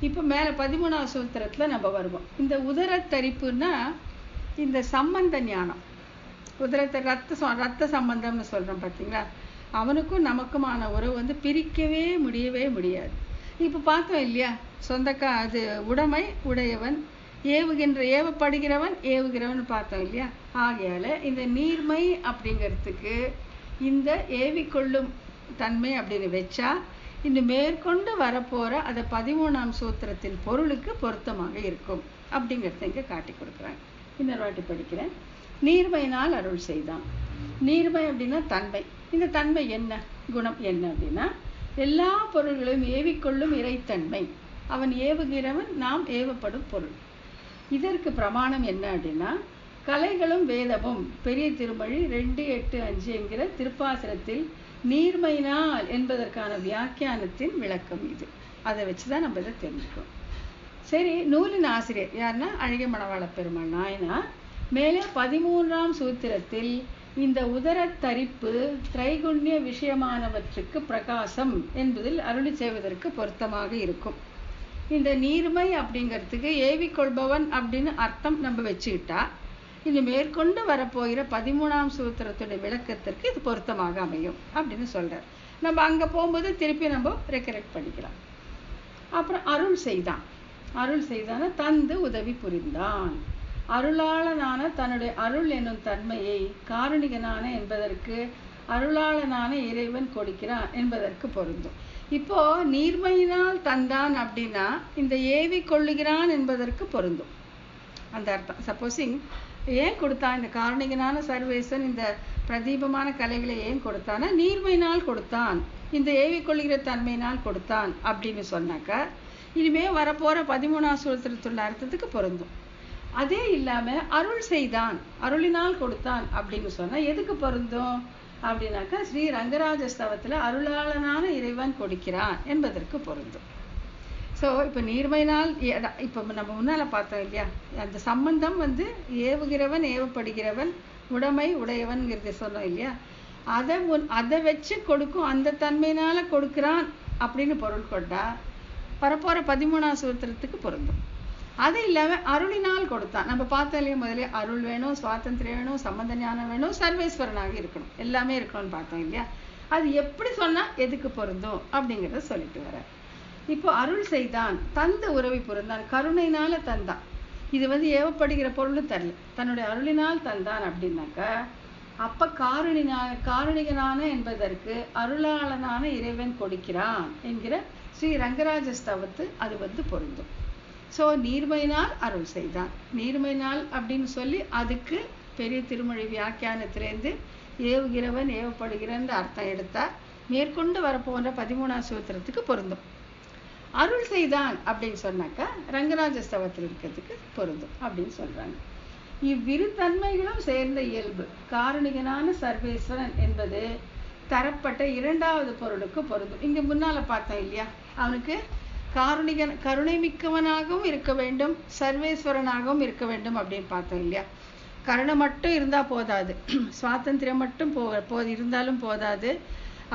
இப்போ மேல 13ஆம் சூத்திரத்துல நம்ம வருவோம். இந்த உதரத்தரிப்புன்னா இந்த சம்பந்த ஞானம், உதரத்தை ரத்த சம்பந்தம்னு சொல்றோம் பார்த்தீங்களா, அவனுக்கும் நமக்குமான உறவு பிரிக்கவே முடியவே முடியாது. இப்போ பார்த்தோம் இல்லையா, அது உடைமை உடையவன், ஏவப்படுகிறவன் ஏவுகிறவன் பார்த்தோம் இல்லையா. ஆகையால இந்த நீர்மை அப்படிங்கிறதுக்கு இந்த ஏவிக்கொள்ளும் தன்மை அப்படின்னு வச்சா இன்னும் மேற்கொண்டு வரப்போற அதை 13ஆம் சூத்திரத்தின் பொருளுக்கு பொருத்தமாக இருக்கும் அப்படிங்கிறத இங்க காட்டி கொடுக்குறாங்க. இன்னொரு வாட்டி படிக்கிறேன். நீர்மையினால் அருள் செய்தான். நீர்மை அப்படின்னா தன்மை. இந்த தன்மை என்ன, குணம் என்ன அப்படின்னா எல்லா பொருள்களையும் ஏவிக்கொள்ளும் இறைத்தன்மை. அவன் ஏவுகிறவன், நாம் ஏவப்படும் பொருள். இதற்கு பிரமாணம் என்ன அப்படின்னா கலைகளும் வேதமும் பெரிய திருமொழி 2:8-5 என்கிற திருப்பாசுரத்தில் நீர்மையினால் என்பதற்கான வியாக்கியானத்தின் விளக்கம் இது. அதை வச்சுதான் நம்ம இதை தெரிஞ்சுக்கணும். சரி, நூலின் ஆசிரியர் யாருன்னா அழகிய மணவாள பெருமாள் நாயனார் மேலே 13ஆம் சூத்திரத்தில் இந்த உதரத்தரிப்பு திரைகுண்ய விஷயமானவற்றுக்கு பிரகாசம் என்பதில் அருளி செய்வதற்கு பொருத்தமாக இருக்கும். இந்த நீர்மை அப்படிங்கிறதுக்கு ஏவிக்கொள்பவன் அப்படின்னு அர்த்தம் நம்ம வச்சுக்கிட்டா இது மேற்கொண்டு வரப்போகிற 13ஆம் சூத்திரத்துடைய விளக்கத்திற்கு இது பொருத்தமாக அமையும் அப்படின்னு சொல்றார். நம்ம அங்க போகும்போது திருப்பி நம்ம ரெக்கரெக்ட் பண்ணிக்கலாம். அப்புறம் அருள் செய்தான தந்து உதவி புரிந்தான். அருளாளனான தன்னுடைய அருள் என்னும் தன்மையை காரணிகனான என்பதற்கு அருளாளனான இறைவன் கொடுக்கிறான் என்பதற்கு பொருந்தும். இப்போ நீர்மையினால் தந்தான் அப்படின்னா இந்த ஏவி கொள்ளுகிறான் என்பதற்கு பொருந்தும் அந்த அர்த்தம். சப்போஸிங் ஏன் கொடுத்தான், இந்த காரணிகனான சர்வேசன் இந்த பிரதீபமான கலைகளை ஏன் கொடுத்தானா நீர்மையினால் கொடுத்தான், இந்த ஏவி கொள்ளுகிற தன்மையினால் கொடுத்தான் அப்படின்னு சொன்னாக்கா இனிமே வரப்போற 13ஆம் சூத்திரத்துள்ள அர்த்தத்துக்கு பொருந்தும். அதே இல்லாம அருள் செய்தான், அருளினால் கொடுத்தான் அப்படின்னு சொன்னா எதுக்கு பொருந்தும் அப்படின்னாக்கா ஸ்ரீ ரங்கராஜ ஸ்தவத்துல அருளாளனான இறைவன் கொடுக்கிறான் என்பதற்கு பொருந்தும். ஸோ இப்போ நீர்மையினால் இப்போ நம்ம முன்னால பார்த்தோம் இல்லையா, அந்த சம்பந்தம் ஏவுகிறவன் ஏவப்படுகிறவன் உடைமை உடையவன்கிறது சொன்னோம் இல்லையா, அதை வச்சு கொடுக்கும் அந்த தன்மையினால கொடுக்கிறான் அப்படின்னு பொருள் கொண்டா வரப்போற 13ஆம் சூத்திரத்துக்கு பொருந்தும். அது இல்லாம அருளினால் கொடுத்தான். நம்ம பார்த்தோம் இல்லையா, முதல்ல அருள் வேணும், சுவாதந்திரம் வேணும், சம்பந்த ஞானம் வேணும், சர்வேஸ்வரனாக இருக்கணும், எல்லாமே இருக்கணும்னு பார்த்தோம் இல்லையா. அது எப்படி சொன்னா எதுக்கு பொருந்தும் அப்படிங்கிறத சொல்லிட்டு வர. இப்போ அருள் செய்தான், தந்த உறவை பொருந்தான், கருணையினால தந்தான். இது ஏவப்படுகிற பொருளும் தரல, தன்னுடைய அருளினால் தந்தான் அப்படின்னாக்கா அப்ப காரணிகனான என்பதற்கு அருளாளனான இறைவன் கொடுக்கிறான் என்கிற ஸ்ரீ ரங்கராஜ ஸ்தவத்து அது பொருந்தும். ஸோ நீர்மையினால் அருள் செய்தான், நீர்மையினால் அப்படின்னு சொல்லி அதுக்கு பெரிய திருமொழி வியாக்கியானத்திலேருந்து ஏவுகிறவன் ஏவப்படுகிறன் அர்த்தம் எடுத்தா மேற்கொண்டு வரப்போன்ற 13ஆம் சூத்திரத்துக்கு பொருந்தும். அருள் செய்தான் அப்படின்னு சொன்னாக்கா ரங்கராஜ ஸ்தவத்தில் இருக்கிறதுக்கு பொருந்தும் அப்படின்னு சொல்றாங்க. இவ்விரு தன்மைகளும் சேர்ந்த இயல்பு காரணிகனான சர்வேஸ்வரன் என்பது தரப்பட்ட 2வது பொருளுக்கு பொருந்தும். இங்க முன்னால பார்த்தோம் இல்லையா, அவனுக்கு கருணை மிக்கவனாகவும் இருக்க வேண்டும், சர்வேஸ்வரனாகவும் இருக்க வேண்டும் அப்படின்னு பார்த்தோம் இல்லையா. கருணை மட்டும் இருந்தா போதாது, சுவாதந்திரம் மட்டும் இருந்தாலும் போதாது,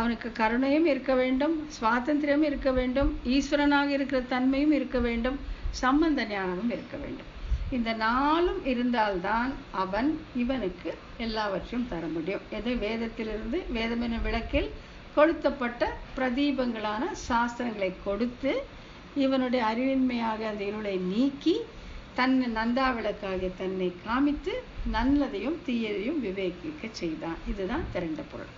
அவனுக்கு கருணையும் இருக்க வேண்டும், சுவாதந்திரமும் இருக்க வேண்டும், ஈஸ்வரனாக இருக்கிற தன்மையும் இருக்க வேண்டும், சம்பந்த ஞானமும் இருக்க வேண்டும். இந்த 4ம் இருந்தால்தான் அவன் இவனுக்கு எல்லாவற்றையும் தர முடியும். எதை வேதத்திலிருந்து வேதம் என்ற விளக்கில் கொளுத்தப்பட்ட பிரதீபங்களான சாஸ்திரங்களை கொடுத்து இவனுடைய அறிவின்மையாக அந்த இருளை நீக்கி தன்னை நந்தா விளக்காகிய தன்னை காமித்து நல்லதையும் தீயதையும் விவேகிக்க செய்தான். இதுதான் திரண்ட பொருள்.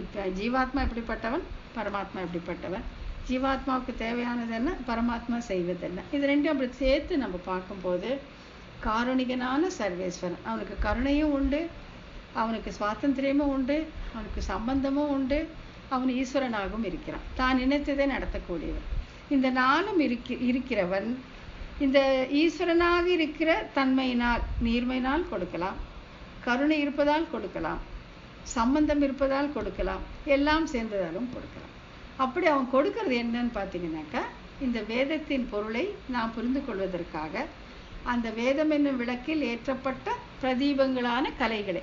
இப்போ ஜீவாத்மா எப்படிப்பட்டவன், பரமாத்மா எப்படிப்பட்டவன், ஜீவாத்மாவுக்கு தேவையானது என்ன, பரமாத்மா செய்வது என்ன, இது ரெண்டும் அப்படி சேர்த்து நம்ம பார்க்கும்போது காருணிகனான சர்வேஸ்வரன், அவனுக்கு கருணையும் உண்டு, அவனுக்கு சுவாதந்திரியமும் உண்டு, அவனுக்கு சம்பந்தமும் உண்டு, அவன் ஈஸ்வரனாகவும் இருக்கிறான், தான் நினைத்ததை நடத்தக்கூடியவன். இந்த நாளும் இருக்கிறவன் இந்த ஈஸ்வரனாக இருக்கிற தன்மையினால் நீர்மையினால் கொடுக்கலாம், கருணை இருப்பதால் கொடுக்கலாம், சம்பந்தம் இருப்பதால் கொடுக்கலாம், எல்லாம் சேர்ந்ததாலும் கொடுக்கலாம். அப்படி அவன் கொடுக்கறது என்னன்னு பார்த்தீங்கன்னாக்கா, இந்த வேதத்தின் பொருளை நாம் புரிந்து கொள்வதற்காக அந்த வேதம் என்னும் விளக்கில் ஏற்றப்பட்ட பிரதீபங்களான கலைகளை,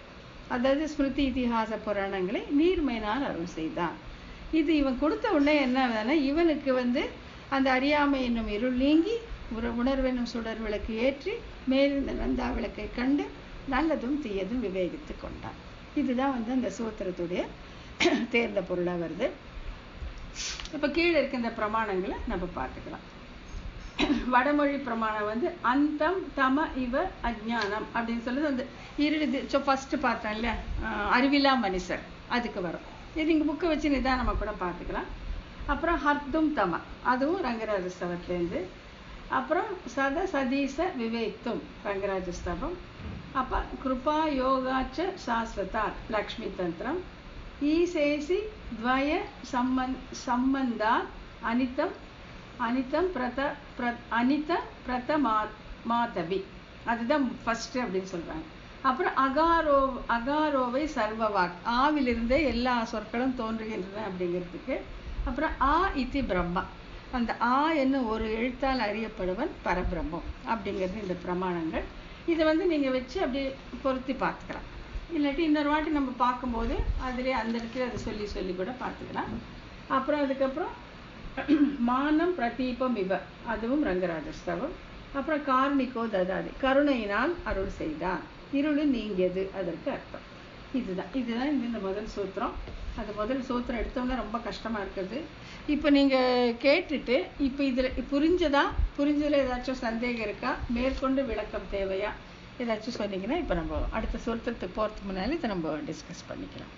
அதாவது ஸ்மிருதி இதிகாச புராணங்களை நீர்மையினால் அருள் செய்தான். இது இவன் கொடுத்த உடனே என்ன, இவனுக்கு அந்த அறியாமை என்னும் இருள் நீங்கி உணர்வெனும் சுடர் விளக்கு ஏற்றி மேலிருந்த நந்தா விளக்கை கண்டு நல்லதும் தீயதும் விவேகித்து கொண்டான். இதுதான் அந்த சூத்திரத்துடைய தேர்ந்த பொருளாக வருது. இப்போ கீழே இருக்க இந்த பிரமாணங்களை நம்ம பார்த்துக்கலாம். வடமொழி பிரமாணம் அந்தம் தம இவ அஜ்ஞானம் அப்படின்னு சொல்லுது. அந்த இருது ஃபர்ஸ்ட் பார்த்தோம் இல்லையா, அறிவிலா மனுஷர், அதுக்கு வரும். இது நீங்கள் புக்கை வச்சு நிதானமா கூட பார்த்துக்கலாம். அப்புறம் ஹர்தும் தம, அதுவும் ரங்கராஜஸ்தவத்திலேருந்து. அப்புறம் சத சதீச விவேக்தும் ரங்கராஜஸ்தவம். அப்போ கிருபா யோகாச்ச சாஸ்வதா லக்ஷ்மி தந்திரம். ஈசேசி துவய சம்பந்தா அனிதம் அனிதம் பிரதமாதவி, அதுதான் ஃபர்ஸ்ட் அப்படின்னு சொல்றாங்க. அப்புறம் அகாரோவை சர்வவாக், ஆவிலிருந்தே எல்லா சொற்களும் தோன்றுகின்றன அப்படிங்கிறதுக்கு. அப்புறம் ஆ இத்தி பிரம்மா, அந்த ஆ என்னும் ஒரு எழுத்தால் அறியப்படுவன் பரபிரம்மம் அப்படிங்கிறது இந்த பிரமாணங்கள். இதை நீங்கள் வச்சு அப்படி பொருத்தி பார்த்துக்கலாம். இல்லாட்டி இன்னொரு வாட்டி நம்ம பார்க்கும்போது அதிலே அந்த இடத்துல அதை சொல்லி சொல்லி கூட பார்த்துக்கலாம். அப்புறம் அதுக்கப்புறம் மானம் பிரதீபம் இவ, அதுவும் ரங்கராஜஸ்தவம். அப்புறம் காருணிகோ ததாதி, கருணையினால் அருள் செய்தான், இருள் நீங்கியது, அதற்கு அர்த்தம். இதுதான் இந்த முதல் சூத்திரம். அது முதல் சூத்திரம் எடுத்தோம்னா ரொம்ப கஷ்டமாக இருக்குது. இப்போ நீங்கள் கேட்டுட்டு இப்போ இதில் புரிஞ்சதில் ஏதாச்சும் சந்தேகம் இருக்கா, மேற்கொண்டு விளக்கம் தேவையா, ஏதாச்சும் சொன்னீங்கன்னா இப்போ நம்ம அடுத்த சூத்திரத்துக்கு போகிறதுக்கு முன்னாலே இதை நம்ம டிஸ்கஸ் பண்ணிக்கலாம்.